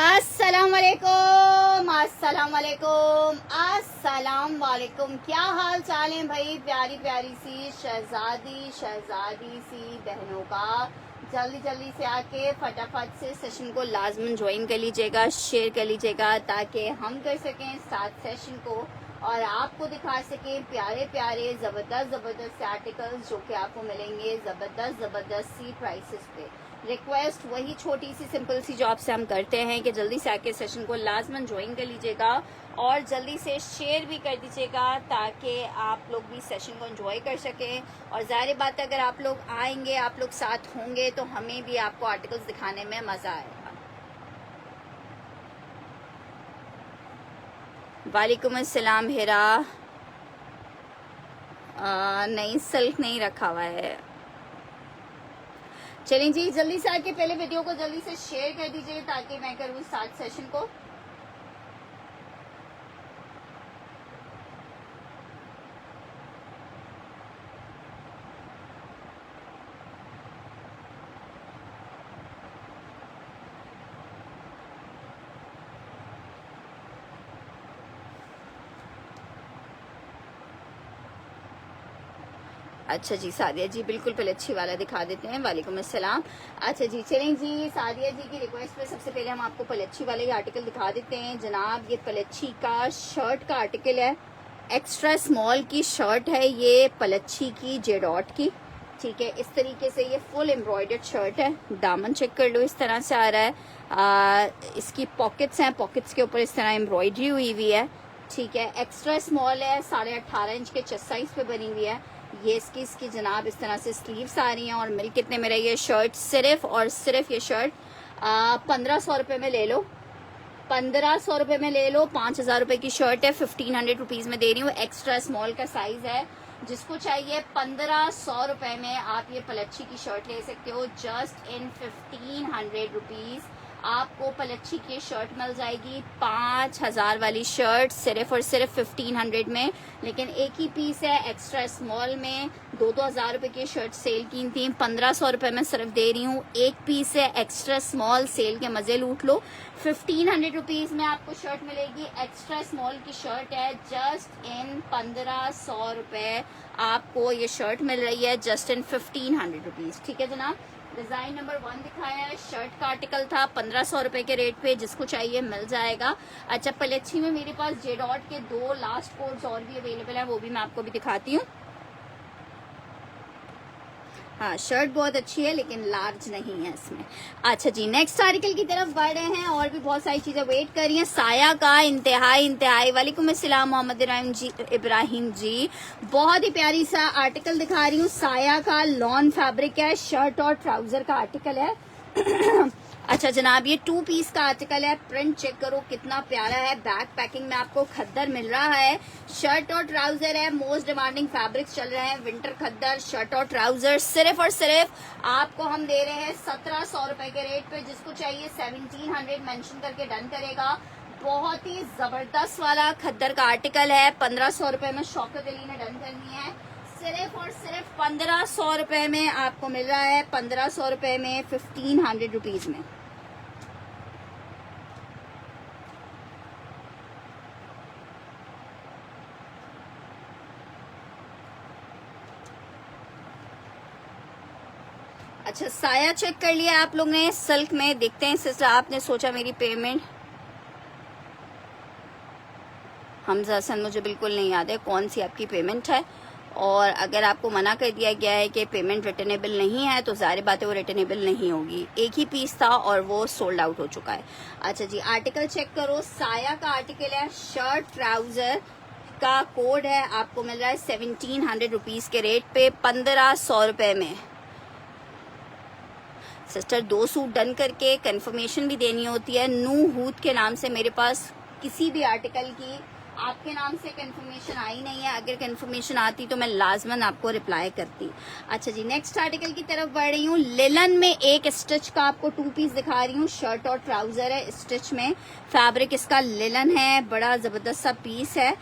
अस्सलाम वालेकुम, अस्सलाम वालेकुम, अस्सलाम वालेकुम। क्या हाल चाल है भाई? प्यारी प्यारी सी शहजादी सी बहनों का जल्दी जल्दी से आके फटाफट से सेशन को लाजमन ज्वाइन कर लीजिएगा, शेयर कर लीजिएगा ताकि हम कर सकें साथ सेशन को और आपको दिखा सकें प्यारे प्यारे ज़बरदस्त से आर्टिकल्स जो कि आपको मिलेंगे ज़बरदस्त सी प्राइसेस पे। रिक्वेस्ट वही छोटी सी सिंपल सी जो आपसे हम करते हैं कि जल्दी से आके सेशन को लाजमन ज्वाइन कर लीजिएगा और जल्दी से शेयर भी कर दीजिएगा ताकि आप लोग भी सेशन को एंजॉय कर सकें। और ज़ाहिर बात है अगर आप लोग आएंगे, आप लोग साथ होंगे तो हमें भी आपको आर्टिकल्स दिखाने में मज़ा आएगा। वालेकुम अस्सलाम हेरा। नहीं, सिल्क नहीं रखा हुआ है। चलें जी, जल्दी से आके पहले वीडियो को जल्दी से शेयर कर दीजिए ताकि मैं करूँ स्टार्ट सेशन को। अच्छा जी सादिया जी, बिल्कुल पहले अच्छी वाला दिखा देते हैं। वालेकुम अस्सलाम। अच्छा जी, चलें जी, सादिया जी की रिक्वेस्ट पे सबसे पहले हम आपको पलच्छी वाले आर्टिकल दिखा देते हैं। जनाब ये पलच्छी का शर्ट का आर्टिकल है, एक्स्ट्रा स्मॉल की शर्ट है ये पलच्छी की जेडॉट की। ठीक है, इस तरीके से ये फुल एम्ब्रॉयडर्ड शर्ट है। दामन चेक कर लो, इस तरह से आ रहा है। इसकी पॉकेट्स हैं, पॉकेट्स के ऊपर इस तरह एम्ब्रॉयडरी हुई हुई है। ठीक है, एक्स्ट्रा स्मॉल है, 18.5 इंच के चेस्ट साइज पे बनी हुई है। ये इसकी जनाब इस तरह से स्लीव्स आ रही हैं और मिल कितने में रही है शर्ट? सिर्फ और सिर्फ ये शर्ट 1500 रुपये में ले लो, 1500 रुपये में ले लो। 5000 रुपये की शर्ट है, 1500 रुपीज़ में दे रही हूँ। एक्स्ट्रा स्मॉल का साइज है, जिसको चाहिए 1500 रुपये में आप ये पलच्छी की शर्ट ले सकते हो। जस्ट इन 1500 रुपीज़ आपको पलच्छी की शर्ट मिल जाएगी। 5000 वाली शर्ट सिर्फ और सिर्फ 1500 में, लेकिन एक ही पीस है एक्स्ट्रा स्मॉल में। 2-2 हज़ार रुपये की शर्ट सेल की थी, 1500 रुपये में सिर्फ दे रही हूँ। एक पीस है एक्स्ट्रा स्मॉल, सेल के मजे लूट लो। 1500 रुपीज़ में आपको शर्ट मिलेगी। एक्स्ट्रा स्मॉल की शर्ट है, जस्ट इन 1500 रुपये आपको ये शर्ट मिल रही है, जस्ट इन 1500 रुपीज़। ठीक है जनाब, डिजाइन नंबर 1 दिखाया है, शर्ट का आर्टिकल था 1500 रुपए के रेट पे, जिसको चाहिए मिल जाएगा। अच्छा, पलच्छी में मेरे पास जेडॉट के 2 लास्ट कोड्स और भी अवेलेबल है, वो भी मैं आपको भी दिखाती हूँ। हाँ, शर्ट बहुत अच्छी है लेकिन लार्ज नहीं है इसमें। अच्छा जी, नेक्स्ट आर्टिकल की तरफ बढ़ रहे हैं, और भी बहुत सारी चीजें वेट कर रही हैं। साया का इंतहाई वालेकुम अस्सलाम मोहम्मद इब्राहिम जी, बहुत ही प्यारी सा आर्टिकल दिखा रही हूँ। साया का लॉन फैब्रिक है, शर्ट और ट्राउजर का आर्टिकल है। अच्छा जनाब, ये 2 पीस का आर्टिकल है। प्रिंट चेक करो कितना प्यारा है। बैक पैकिंग में आपको खद्दर मिल रहा है। शर्ट और ट्राउजर है, मोस्ट डिमांडिंग फैब्रिक्स चल रहे हैं। विंटर खद्दर, शर्ट और ट्राउजर सिर्फ और सिर्फ आपको हम दे रहे हैं 1700 रुपए के रेट पे। जिसको चाहिए 1700 मेंशन करके डन करेगा। बहुत ही जबरदस्त वाला खद्दर का आर्टिकल है, 1500 रुपए में शौकत अली ने डन करनी है। सिर्फ और सिर्फ 1500 रुपए में आपको मिल रहा है, 1500 रुपए में 1500 रुपीज में। अच्छा, साया चेक कर लिया आप लोग ने सिल्क में। देखते हैं सिस्टर, आपने सोचा मेरी पेमेंट, हमजा हसन, मुझे बिल्कुल नहीं याद है कौन सी आपकी पेमेंट है। और अगर आपको मना कर दिया गया है कि पेमेंट रिटर्नेबल नहीं है तो ज़ाहिर बात है वो रिटर्नेबल नहीं होगी। एक ही पीस था और वो सोल्ड आउट हो चुका है। अच्छा जी, आर्टिकल चेक करो। साया का आर्टिकल है, शर्ट ट्राउजर का कोड है, आपको मिल रहा है 1700 रुपीज़ के रेट पे, 1500 रुपये में। सिस्टर 2 सूट डन करके कंफर्मेशन भी देनी होती है। नू हूत के नाम से मेरे पास किसी भी आर्टिकल की आपके नाम से कंफर्मेशन आई नहीं है, अगर कंफर्मेशन आती तो मैं लाजमन आपको रिप्लाई करती। अच्छा जी, नेक्स्ट आर्टिकल की तरफ बढ़ रही हूँ। लिलन में एक स्टिच का आपको 2 पीस दिखा रही हूँ, शर्ट और ट्राउजर है स्टिच में, फैब्रिक इसका लिलन है, बड़ा जबरदस्त सा पीस है।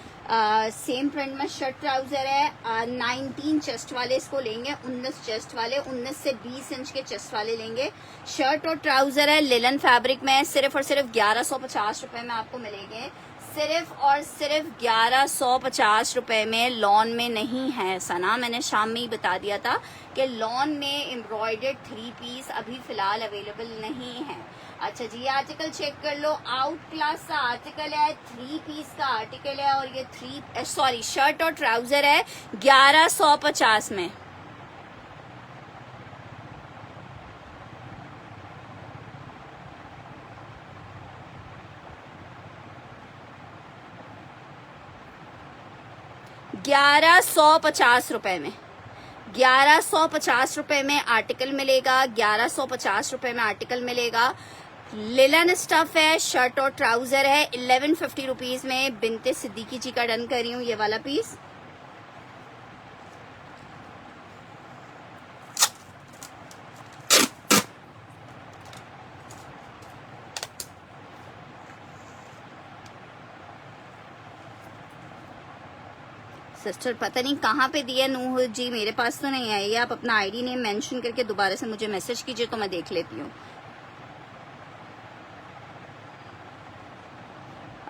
सेम प्रिंट में शर्ट ट्राउजर है। 19 चेस्ट वाले इसको लेंगे, 19 चेस्ट वाले, 19 से 20 इंच के चेस्ट वाले लेंगे। शर्ट और ट्राउजर है, लिलन फैब्रिक में, सिर्फ और सिर्फ 1150 रुपए में आपको मिलेंगे। सिर्फ और सिर्फ 1150 रुपए में। लॉन में नहीं है सना, मैंने शाम में ही बता दिया था कि लॉन में एम्ब्रॉयडर्ड 3 पीस अभी फिलहाल अवेलेबल नहीं है। अच्छा जी, ये आर्टिकल चेक कर लो, आउट क्लास का आर्टिकल है, 3 पीस का आर्टिकल है, और ये शर्ट और ट्राउजर है 1150 में। ₹1150 में, 1150 रुपए में आर्टिकल मिलेगा, 1150 रुपए में आर्टिकल मिलेगा। लिलन स्टफ है, शर्ट और ट्राउजर है, 1150 रुपीज में। बिनते सिद्दीकी जी का डन कर रही हूँ ये वाला पीस। सिस्टर पता नहीं कहाँ पे दिया नूह जी, मेरे पास तो नहीं आई है। आप अपना आईडी नेम मेंशन करके दोबारा से मुझे मैसेज कीजिए तो मैं देख लेती हूँ।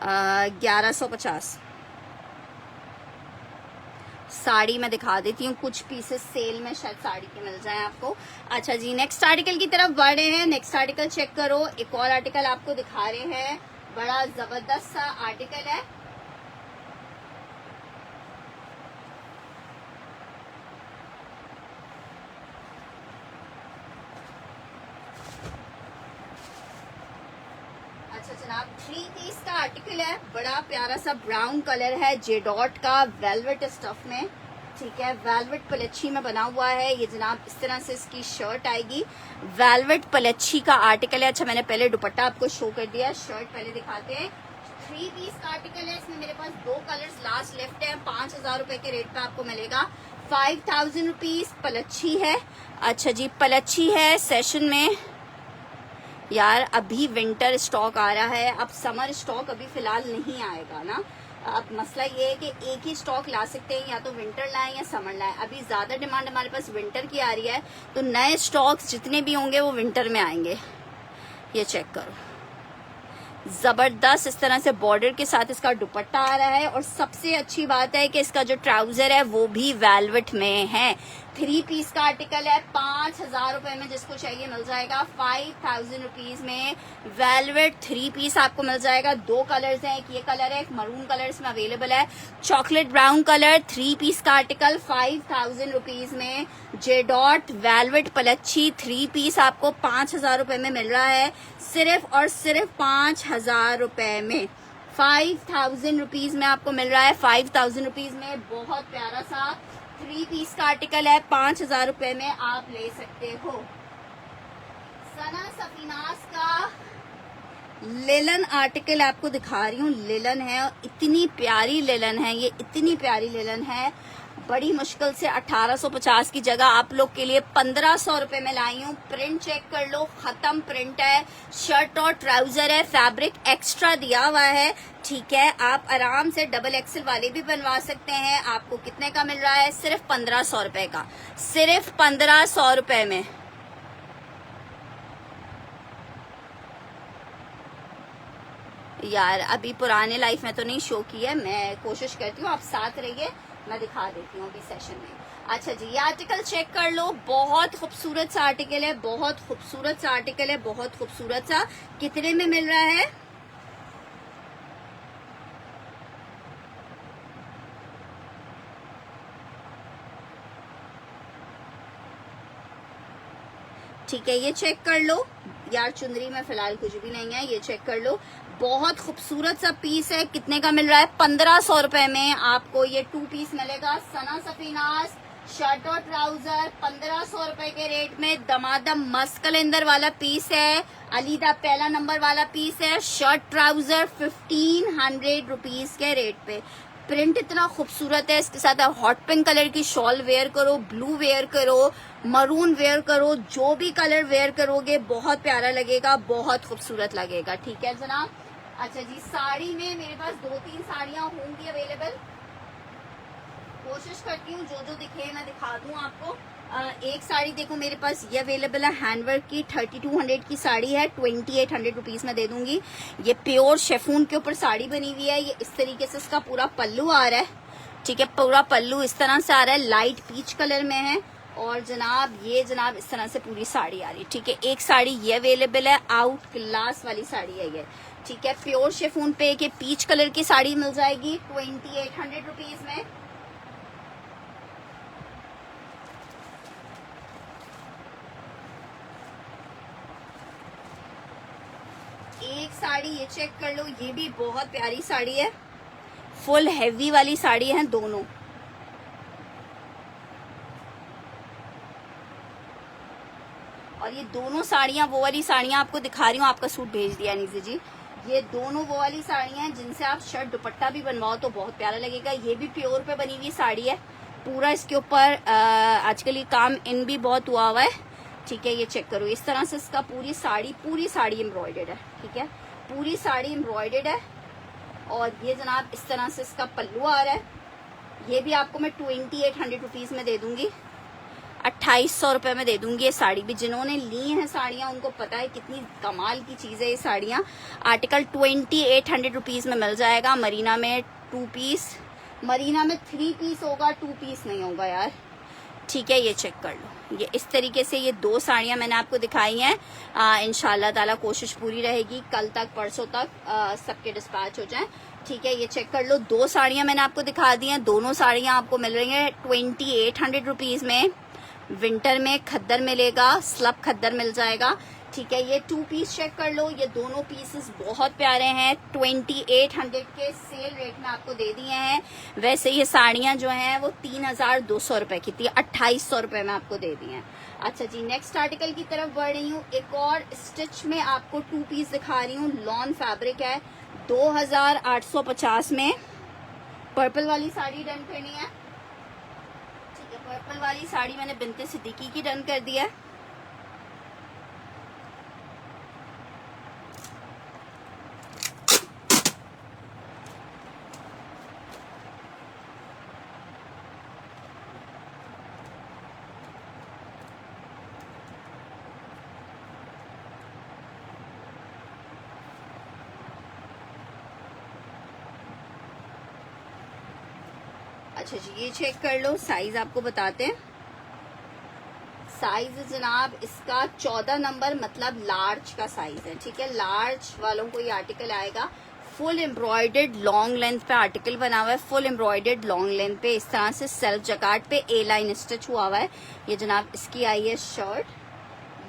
1150 साड़ी में दिखा देती हूँ, कुछ पीसेस सेल में शायद साड़ी के मिल जाए आपको। अच्छा जी, नेक्स्ट आर्टिकल की तरफ बढ़ रहे हैं। नेक्स्ट आर्टिकल चेक करो, एक और आर्टिकल आपको दिखा रहे हैं, बड़ा जबरदस्त सा आर्टिकल है। अच्छा जनाब, 3 पीस का आर्टिकल है, बड़ा प्यारा सा ब्राउन कलर है, जेडॉट का वेलवेट स्टफ में, ठीक है, वेलवेट पलच्छी में बना हुआ है। ये जनाब इस तरह से इसकी शर्ट आएगी, वेलवेट पलच्छी का आर्टिकल है। अच्छा मैंने पहले दुपट्टा आपको शो कर दिया, शर्ट पहले दिखाते हैं। 3 पीस का आर्टिकल है, इसमें मेरे पास 2 कलर्स लास्ट लेफ्ट है। 5000 रुपए के रेट पे आपको मिलेगा, 5000 रुपीज पलच्छी है। अच्छा जी, पलच्छी है सेशन में। यार अभी विंटर स्टॉक आ रहा है, अब समर स्टॉक अभी फिलहाल नहीं आएगा ना। अब मसला ये है कि एक ही स्टॉक ला सकते हैं, या तो विंटर लाएं या समर लाएं। अभी ज्यादा डिमांड हमारे पास विंटर की आ रही है, तो नए स्टॉक्स जितने भी होंगे वो विंटर में आएंगे। ये चेक करो, जबरदस्त इस तरह से बॉर्डर के साथ इसका दुपट्टा आ रहा है, और सबसे अच्छी बात है कि इसका जो ट्राउजर है वो भी वेलवेट में है। 3 पीस का आर्टिकल है, 5000 रुपए में जिसको चाहिए मिल जाएगा। 5000 रुपीज में वेलवेट 3 पीस आपको मिल जाएगा। 2 कलर्स हैं, एक ये कलर है, एक मरून कलर इसमें अवेलेबल है, चॉकलेट ब्राउन कलर। 3 पीस का आर्टिकल 5000 रुपीज में, जेडॉट वेलवेट पलच्छी 3 पीस आपको 5000 रुपए में मिल रहा है, सिर्फ और सिर्फ 5000 रुपए में। 5000 रुपीज में आपको मिल रहा है, 5000 रुपीज में। बहुत प्यारा सा 3 पीस का आर्टिकल है, 5000 रुपए में आप ले सकते हो। सना सफीनास का लेलन आर्टिकल आपको दिखा रही हूँ, लेलन है, इतनी प्यारी लेलन है ये, इतनी प्यारी लेलन है। बड़ी मुश्किल से 1850 की जगह आप लोग के लिए 1500 रुपए में लाई हूँ। प्रिंट चेक कर लो, खत्म प्रिंट है, शर्ट और ट्राउजर है, फैब्रिक एक्स्ट्रा दिया हुआ है, ठीक है। आप आराम से डबल एक्सल वाले भी बनवा सकते हैं। आपको कितने का मिल रहा है? सिर्फ 1500 रुपए का, सिर्फ 1500 रुपए में। यार अभी पुराने लाइफ में तो नहीं शो की है, मैं कोशिश करती हूँ, आप साथ रहिए, मैं दिखा देती हूँ अभी सेशन में। अच्छा जी, ये आर्टिकल चेक कर लो, बहुत खूबसूरत सा आर्टिकल है, बहुत खूबसूरत सा आर्टिकल है, बहुत खूबसूरत सा। कितने में मिल रहा है? ठीक है, ये चेक कर लो यार, चुंदरी में फिलहाल कुछ भी नहीं है, ये चेक कर लो, बहुत खूबसूरत सा पीस है। कितने का मिल रहा है? 1500 रुपए में आपको ये 2 पीस मिलेगा। सना सफीनास शर्ट और ट्राउजर 1500 रुपए के रेट में दमादम मस्त कलेंदर वाला पीस है। अलीदा पहला नंबर वाला पीस है। शर्ट ट्राउजर 1500 रुपीज के रेट पे। प्रिंट इतना खूबसूरत है। इसके साथ आप हॉट पिंक कलर की शॉल वेयर करो, ब्लू वेयर करो, मरून वेयर करो, जो भी कलर वेयर करोगे बहुत प्यारा लगेगा, बहुत खूबसूरत लगेगा। ठीक है जनाब। अच्छा जी, साड़ी में मेरे पास 2-3 साड़ियां होंगी अवेलेबल। कोशिश करती हूँ जो जो दिखे मैं दिखा दूं आपको। एक साड़ी देखो मेरे पास ये अवेलेबल है हैंडवर्क की, 3200 की साड़ी है, 2800 रुपीज में दे दूंगी। ये प्योर शेफून के ऊपर साड़ी बनी हुई है। ये इस तरीके से इसका पूरा पल्लू आ रहा है। ठीक है, पूरा पल्लू इस तरह से आ रहा है, लाइट पीच कलर में है। और जनाब ये जनाब इस तरह से पूरी साड़ी आ रही है। ठीक है, एक साड़ी ये अवेलेबल है, आउट क्लास वाली साड़ी है ये। ठीक है, प्योर शेफून पे एक पीच कलर की साड़ी मिल जाएगी 2800 रुपीज में। एक साड़ी ये चेक कर लो, ये भी बहुत प्यारी साड़ी है, फुल हैवी वाली साड़ी है दोनों। और ये दोनों साड़ियां वो वाली साड़ियां आपको दिखा रही हूँ। आपका सूट भेज दिया नीचे जी। ये दोनों वो वाली साड़ियां हैं जिनसे आप शर्ट दुपट्टा भी बनवाओ तो बहुत प्यारा लगेगा। ये भी प्योर पे बनी हुई साड़ी है। पूरा इसके ऊपर आजकल ये काम इन भी बहुत हुआ हुआ है। ठीक है, ये चेक करो, इस तरह से इसका पूरी साड़ी एम्ब्रॉयडर्ड है। ठीक है, पूरी साड़ी एम्ब्रॉयडर्ड है। और ये जनाब इस तरह से इसका पल्लू आ रहा है। ये भी आपको मैं 2800 रुपीज में दे दूंगी, 2800 रुपए में दे दूंगी। ये साड़ी भी जिन्होंने ली है साड़ियां उनको पता है कितनी कमाल की चीज है ये साड़ियां। आर्टिकल 2800 रुपीज में मिल जाएगा। मरीना में 2 पीस, मरीना में 3 पीस होगा, 2 पीस नहीं होगा यार। ठीक है, ये चेक कर लो। ये इस तरीके से ये 2 साड़ियां मैंने आपको दिखाई हैं। इंशाल्लाह ताला कोशिश पूरी रहेगी कल तक परसों तक सबके डिस्पैच हो जाएं। ठीक है, ये चेक कर लो। 2 साड़ियां मैंने आपको दिखा दी हैं। दोनों साड़ियां आपको मिल रही हैं 2800 रुपीज में। विंटर में खद्दर मिलेगा, स्लब खद्दर मिल जाएगा। ठीक है, ये 2 पीस चेक कर लो। ये दोनों पीसेस बहुत प्यारे हैं, 2800 के सेल रेट में आपको दे दिए हैं। वैसे ये साड़ियां जो हैं वो 3200 रुपए की थी, 2800 रुपए में आपको दे दी हैं। अच्छा जी, नेक्स्ट आर्टिकल की तरफ बढ़ रही हूँ। एक और स्टिच में आपको 2 पीस दिखा रही हूँ। लॉन फैब्रिक है, 2850 में। पर्पल वाली साड़ी डन करनी है। ठीक है, पर्पल वाली साड़ी मैंने बिनते सिद्दीकी की डन कर दिया है। अच्छा जी, ये चेक कर लो, साइज आपको बताते हैं। साइज जनाब इसका 14 नंबर मतलब लार्ज का साइज है। ठीक है, लार्ज वालों को ये आर्टिकल आएगा। फुल एम्ब्रॉयडर्ड लॉन्ग लेंथ पे आर्टिकल बना हुआ है, फुल एम्ब्रॉयडर्ड लॉन्ग लेंथ पे इस तरह से सेल्फ जकार्ड पे ए लाइन स्टिच हुआ हुआ है। ये जनाब इसकी आई है शर्ट,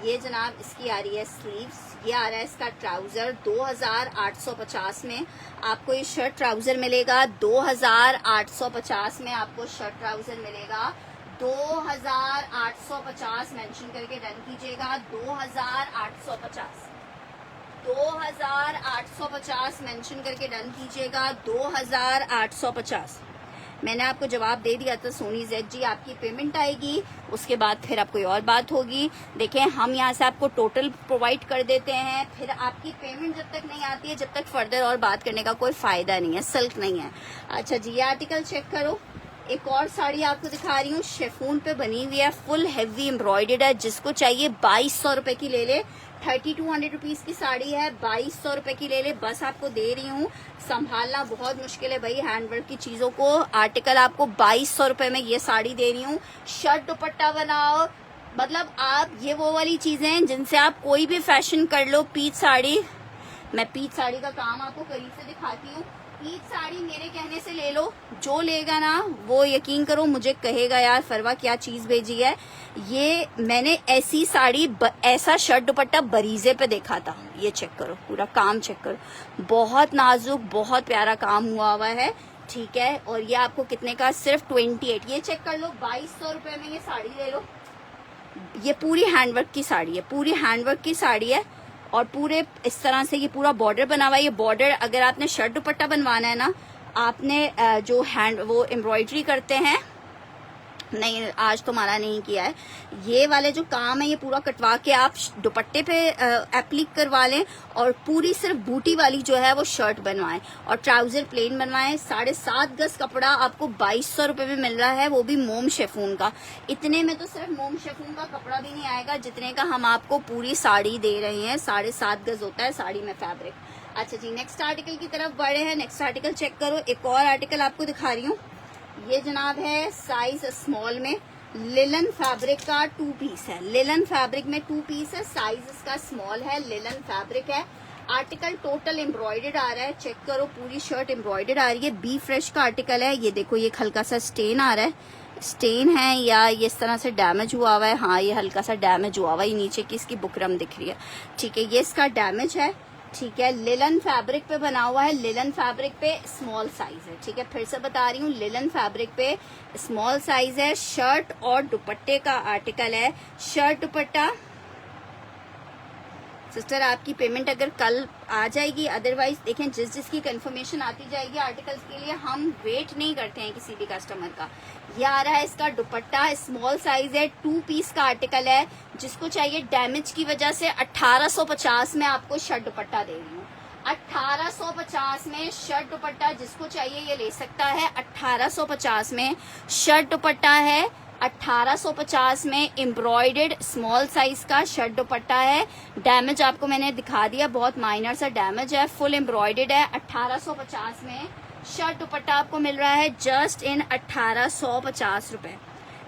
ये जनाब इसकी आ रही है स्लीव्स, ये आ रहा है इसका ट्राउजर। 2850 में आपको ये शर्ट ट्राउजर मिलेगा। 2850 में आपको शर्ट ट्राउजर मिलेगा। 2850 मेंशन करके डन कीजिएगा। 2850 मेंशन करके डन कीजिएगा। 2850 मैंने आपको जवाब दे दिया था सोनी जेड जी, आपकी पेमेंट आएगी, उसके बाद फिर आप कोई और बात होगी। देखें, हम यहाँ से आपको टोटल प्रोवाइड कर देते हैं, फिर आपकी पेमेंट जब तक नहीं आती है जब तक फर्दर और बात करने का कोई फायदा नहीं है, सिल्क नहीं है। अच्छा जी, ये आर्टिकल चेक करो। एक और साड़ी आपको दिखा रही हूँ, शेफून पे बनी हुई है, फुल हैवी एम्ब्रॉयडर्ड है। जिसको चाहिए 2200 रुपए की ले ले। 3200 रुपीज की साड़ी है, 2200 रुपए की ले ले। बस आपको दे रही हूँ, संभालना बहुत मुश्किल है भाई हैंडवर्क की चीजों को। आर्टिकल आपको 2200 रुपए में ये साड़ी दे रही हूँ। शर्ट दुपट्टा बनाओ, मतलब आप ये वो वाली चीजें हैं जिनसे आप कोई भी फैशन कर लो। पीच साड़ी, मैं पीच साड़ी का काम आपको करीब से दिखाती हूँ। पीच साड़ी मेरे कहने से ले लो, जो लेगा ना वो यकीन करो मुझे कहेगा यार फरवा क्या चीज भेजी है। ये मैंने ऐसी साड़ी ऐसा शर्ट दुपट्टा बरीजे पे देखा था। ये चेक करो, पूरा काम चेक करो, बहुत नाजुक बहुत प्यारा काम हुआ हुआ है। ठीक है। और ये आपको कितने का, सिर्फ 28। ये चेक कर लो, 2200 रुपए में ये साड़ी ले लो। ये पूरी हैंडवर्क की साड़ी है, पूरी हैंडवर्क की साड़ी है और पूरे इस तरह से ये पूरा बॉर्डर बना हुआ है। ये बॉर्डर अगर आपने शर्ट दुपट्टा बनवाना है ना, आपने जो हैंड वो एम्ब्रॉयडरी करते हैं, नहीं आज तो हमारा नहीं किया है, ये वाले जो काम है ये पूरा कटवा के आप दुपट्टे पे एप्लिक करवा लें और पूरी सिर्फ बूटी वाली जो है वो शर्ट बनवाएं और ट्राउजर प्लेन बनवाएं। 7.5 गज कपड़ा आपको 2200 रुपए में मिल रहा है, वो भी मोम शेफून का। इतने में तो सिर्फ मोम शेफून का कपड़ा भी नहीं आएगा जितने का हम आपको पूरी साड़ी दे रहे हैं। 7.5 गज होता है साड़ी में फैब्रिक। अच्छा जी, नेक्स्ट आर्टिकल की तरफ बढ़े हैं। नेक्स्ट आर्टिकल चेक करो, एक और आर्टिकल आपको दिखा रही हूँ। ये जनाब है साइज स्मॉल में, लिलन फैब्रिक का 2 पीस है। लिलन फैब्रिक में 2 पीस है, साइज इसका स्मॉल है, लिलन फैब्रिक है। आर्टिकल टोटल एम्ब्रॉयडर्ड आ रहा है, चेक करो पूरी शर्ट एम्ब्रॉयडर्ड आ रही है। बी फ्रेश का आर्टिकल है। ये देखो ये हल्का सा स्टेन आ रहा है, स्टेन है या ये इस तरह से डैमेज हुआ हुआ है। हाँ ये हल्का सा डैमेज हुआ हुआ है, नीचे की इसकी बुकरम दिख रही है। ठीक है, ये इसका डैमेज है। ठीक है, लिलन फैब्रिक पे बना हुआ है, लिलन फैब्रिक पे स्मॉल साइज है। ठीक है, फिर से बता रही हूँ, लिलन फैब्रिक पे स्मॉल साइज है। शर्ट और दुपट्टे का आर्टिकल है। शर्ट दुपट्टा सिस्टर आपकी पेमेंट अगर कल आ जाएगी, अदरवाइज देखें जिस जिसकी कंफर्मेशन आती जाएगी आर्टिकल्स के लिए, हम वेट नहीं करते हैं किसी भी कस्टमर का। ये आ रहा है इसका दुपट्टा, स्मॉल साइज है, 2 पीस का आर्टिकल है। जिसको चाहिए डैमेज की वजह से 1850 में आपको शर्ट दुपट्टा दे रही हूँ। 1850 में शर्ट दुपट्टा जिसको चाहिए ये ले सकता है। 1850 में शर्ट दुपट्टा है, 1850 में एम्ब्रॉयडर्ड स्मॉल साइज का शर्ट दुपट्टा है। डैमेज आपको मैंने दिखा दिया, बहुत माइनर सा डैमेज है, फुल एम्ब्रॉयडर्ड है। 1850 में शर्ट दुपट्टा आपको मिल रहा है जस्ट इन 1850 रुपए।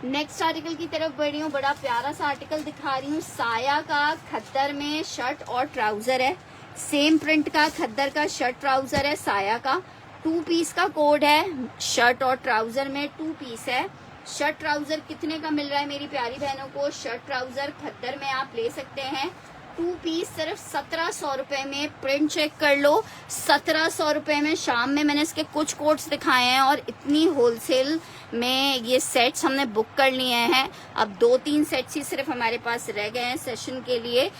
नेक्स्ट आर्टिकल की तरफ बढ़ी हूँ, बड़ा प्यारा सा आर्टिकल दिखा रही हूँ। साया का खद्दर में शर्ट और ट्राउजर है, सेम प्रिंट का खद्दर का शर्ट ट्राउजर है। साया का 2 पीस का कोड है, शर्ट और ट्राउजर में 2 पीस है। शर्ट ट्राउजर कितने का मिल रहा है मेरी प्यारी बहनों को? शर्ट ट्राउजर खद्दर में आप ले सकते हैं 2 पीस सिर्फ 1700 रुपए में। प्रिंट चेक कर लो, 1700 रुपए में। शाम में मैंने इसके कुछ कोट्स दिखाए हैं और इतनी होलसेल में ये सेट्स हमने बुक कर लिए हैं। अब 2-3 सेट्स ही सिर्फ हमारे पास रह गए हैं सेशन के लिए।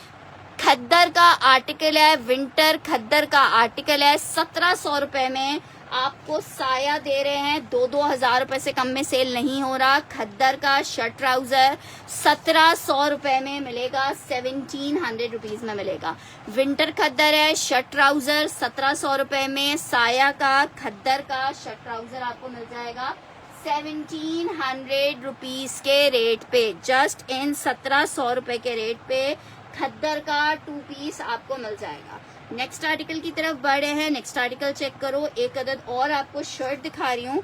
खद्दर का आर्टिकल है, विंटर खद्दर का आर्टिकल है। 1700 रुपए में आपको साया दे रहे हैं। 2-2 हजार रुपए से कम में सेल नहीं हो रहा। खद्दर का शर्ट ट्राउजर 1700 रुपए में मिलेगा, 1700 रुपीज में मिलेगा। विंटर खद्दर है, शर्ट ट्राउजर 1700 रुपए में। साया का खद्दर का शर्ट ट्राउजर आपको मिल जाएगा 1700 रुपीज के रेट पे, जस्ट इन 1700 रुपए के रेट पे खद्दर का 2 पीस आपको मिल जाएगा। नेक्स्ट आर्टिकल की तरफ बढ़े हैं। नेक्स्ट आर्टिकल चेक करो, एक अदद और आपको शर्ट दिखा रही हूँ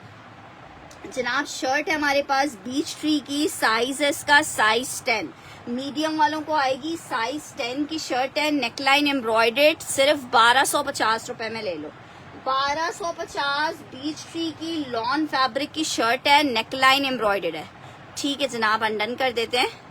जनाब। शर्ट है हमारे पास बीच ट्री की, साइज है इसका साइज 10, मीडियम वालों को आएगी। साइज 10 की शर्ट है, नेकलाइन एम्ब्रॉयडर्ड, सिर्फ 1250 रुपए में ले लो। 1250 बीच ट्री की लॉन फैब्रिक की शर्ट है, नेकलाइन एम्ब्रॉयडर्ड है। ठीक है जनाब, अनडन कर देते हैं।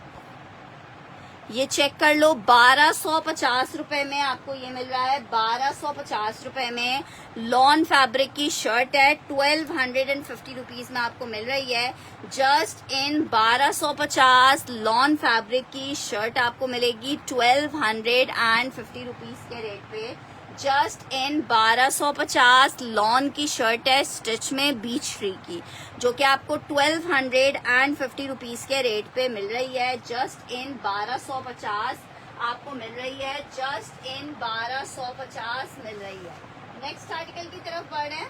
ये चेक कर लो, 1250 रुपए में आपको ये मिल रहा है। 1250 रुपए में लॉन फैब्रिक की शर्ट है, 1250 रुपीज में आपको मिल रही है। जस्ट इन 1250 लॉन फैब्रिक की शर्ट आपको मिलेगी 1250 रुपीज के रेट पे। जस्ट इन 1250 लॉन की शर्ट है, स्टिच में बीच ट्री की, जो कि आपको 1250 रुपीज के रेट पे मिल रही है। जस्ट इन 1250 आपको मिल रही है, जस्ट इन 1250 मिल रही है। नेक्स्ट आर्टिकल की तरफ बढ़े।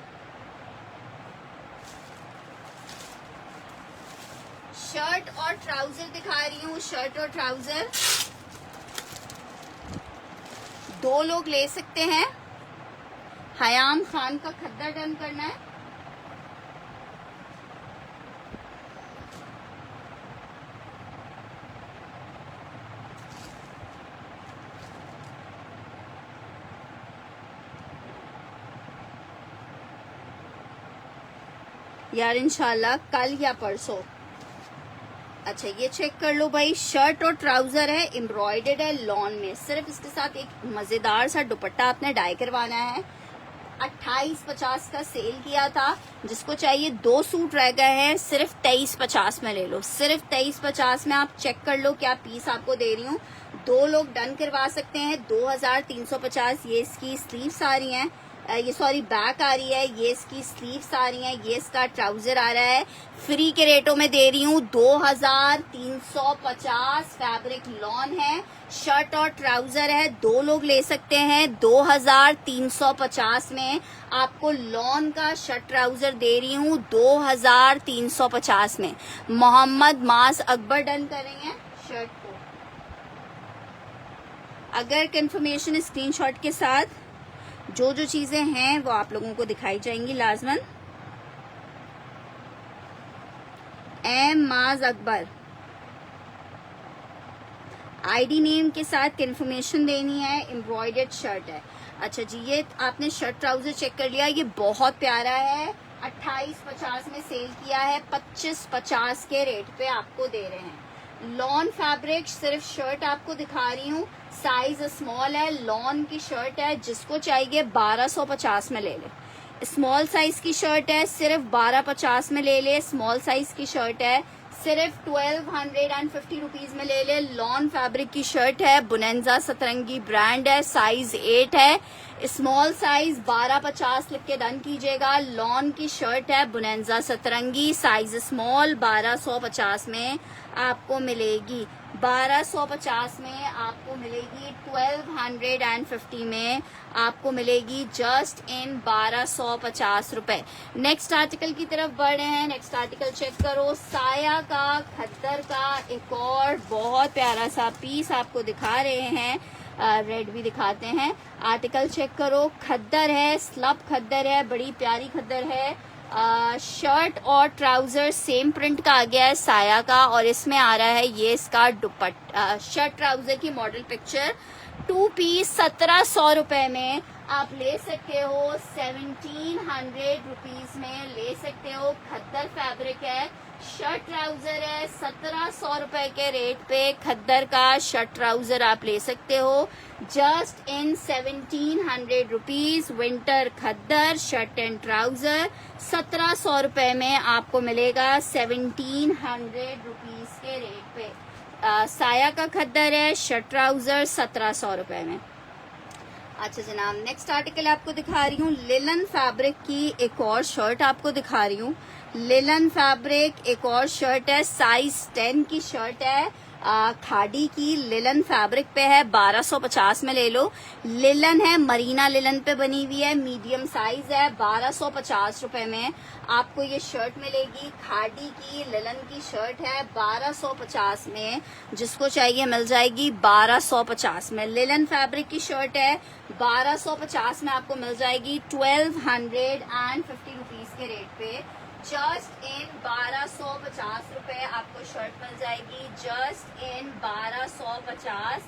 शर्ट और ट्राउजर दिखा रही हूँ, शर्ट और ट्राउजर 2 लोग ले सकते हैं। हयाम खान का खद्दर डन करना है। यार इंशाल्लाह कल या परसों। अच्छा ये चेक कर लो भाई, शर्ट और ट्राउजर है, एम्ब्रॉयडर्ड है लॉन में। सिर्फ इसके साथ एक मजेदार सा दुपट्टा आपने डाई करवाना है। 2850 का सेल किया था। जिसको चाहिए 2 सूट रह गए हैं, सिर्फ 2350 में ले लो। सिर्फ 2350 में आप चेक कर लो क्या पीस आपको दे रही हूँ। 2 लोग डन करवा सकते हैं। 2350 ये इसकी स्लीव्स आ रही हैं, ये सॉरी बैक आ रही है, ये इसकी स्लीव्स आ रही हैं, ये इसका ट्राउजर आ रहा है। फ्री के रेटों में दे रही हूँ 2350। फैब्रिक लॉन है, शर्ट और ट्राउजर है, 2 लोग ले सकते हैं। 2350 में आपको लॉन का शर्ट ट्राउजर दे रही हूँ 2350 में। मोहम्मद मास अकबर डन करेंगे शर्ट को। अगर कंफर्मेशन स्क्रीनशॉट के साथ जो जो चीजें हैं वो आप लोगों को दिखाई जाएंगी लाजमन। एम माज अकबर आईडी नेम के साथ कंफर्मेशन देनी है। एम्ब्रॉयडर्ड शर्ट है। अच्छा जी, ये आपने शर्ट ट्राउजर चेक कर लिया, ये बहुत प्यारा है। 2850 में सेल किया है, 2550 के रेट पे आपको दे रहे हैं। लॉन फैब्रिक, सिर्फ शर्ट आपको दिखा रही हूँ, साइज स्मॉल है, लॉन की शर्ट है। जिसको चाहिए 1250 में ले ले। स्मॉल साइज की शर्ट है, सिर्फ 1250 में ले ले। स्मॉल साइज की शर्ट है, सिर्फ 1250 रुपीज में ले ले। लॉन फैब्रिक की शर्ट है, बुनेंजा सतरंगी ब्रांड है, साइज 8 है। स्मॉल साइज 1250 लिख के डन कीजिएगा। लॉन की शर्ट है, बुनेंजा सतरंगी, साइज स्मॉल, 1250 में आपको मिलेगी। 1250 में आपको मिलेगी। 1250 में आपको मिलेगी जस्ट इन 1250 रुपए। नेक्स्ट आर्टिकल की तरफ बढ़ रहे हैं। नेक्स्ट आर्टिकल चेक करो। साया का खद्दर का एक और बहुत प्यारा सा पीस आपको दिखा रहे हैं। रेड भी दिखाते हैं। आर्टिकल चेक करो। खद्दर है, स्लब खद्दर है, बड़ी प्यारी खद्दर है। शर्ट और ट्राउजर सेम प्रिंट का आ गया है साया का, और इसमें आ रहा है ये इसका दुपट्टा। शर्ट ट्राउजर की मॉडल पिक्चर। 2 पीस 1700 रुपए में आप ले सकते हो। 1700 रुपीज में ले सकते हो। खद्दर फैब्रिक है, शर्ट ट्राउजर है। 1700 रुपए के रेट पे खद्दर का शर्ट ट्राउजर आप ले सकते हो just in 1700 rupees. Winter khaddar shirt and trouser 1700 रुपए में आपको मिलेगा 1700 रुपीज के रेट पे। साया का खद्दर है, शर्ट ट्राउजर 1700 रुपए में। अच्छा जनाब, नेक्स्ट आर्टिकल आपको दिखा रही हूँ। लिलन फैब्रिक की एक और शर्ट आपको दिखा रही हूँ। लिलन फैब्रिक एक और शर्ट है, साइज 10 की शर्ट है। खादी की लिलन फैब्रिक पे है, 1250 में ले लो। लिलन है, मरीना लिलन पे बनी हुई है, मीडियम साइज है। 1250 रुपए में आपको ये शर्ट मिलेगी। खादी की लिलन की शर्ट है, 1250 में। जिसको चाहिए मिल जाएगी 1250 में। लिलन फैब्रिक की शर्ट है, 1250 में आपको मिल जाएगी 1250 रुपीज के रेट पे। जस्ट इन 1250 रुपए आपको शर्ट मिल जाएगी। जस्ट इन 1250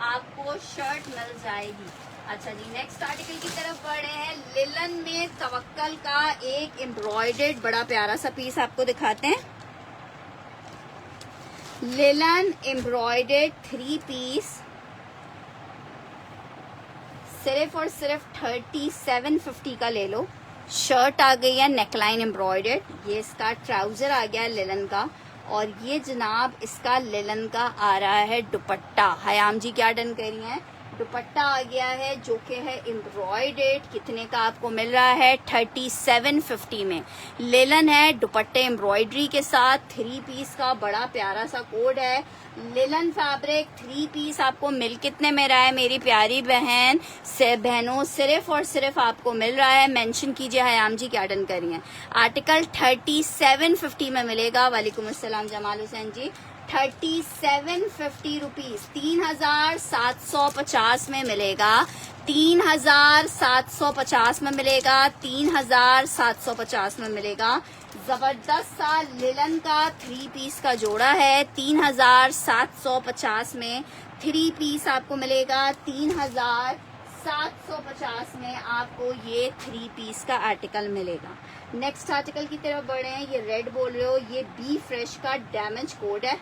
आपको शर्ट मिल जाएगी। अच्छा जी, नेक्स्ट आर्टिकल की तरफ बढ़ रहे हैं। लिलन में तवक्कल का एक एम्ब्रॉयडर्ड बड़ा प्यारा सा पीस आपको दिखाते हैं। लिलन एम्ब्रॉयडर्ड 3 पीस, सिर्फ और सिर्फ 3750 का ले लो। शर्ट आ गई है नेकलाइन एम्ब्रॉयडर्ड। ये इसका ट्राउजर आ गया है लिलन का, और ये जनाब इसका लिलन का आ रहा है दुपट्टा। हयाम जी क्या डन करी हैं? दुपट्टा आ गया है जो कि है एम्ब्रॉयडर्ड। कितने का आपको मिल रहा है? 3750 में। लिलन है, दुपट्टे एम्ब्रॉयडरी के साथ, 3 पीस का बड़ा प्यारा सा कोड है। लिलन फैब्रिक 3 पीस आपको मिल कितने में रहा है मेरी प्यारी बहन से बहनों? सिर्फ और सिर्फ आपको मिल रहा है, मेंशन कीजिए हयाम जी क्या डन करी हैं। आर्टिकल 3750 में मिलेगा। वालेकुम अस्सलाम जमाल हुसैन जी। 3750 रुपीज, 3750 में मिलेगा। 3750 में मिलेगा। 3750 में मिलेगा। जबरदस्त सा लिलन का 3 पीस का जोड़ा है। 3750 में 3 पीस आपको मिलेगा। 3750 में आपको ये 3 पीस का आर्टिकल मिलेगा। नेक्स्ट आर्टिकल की तरफ बढ़े हैं। ये रेड बोल रहे हो, ये बी फ्रेश का डैमेज कोड है।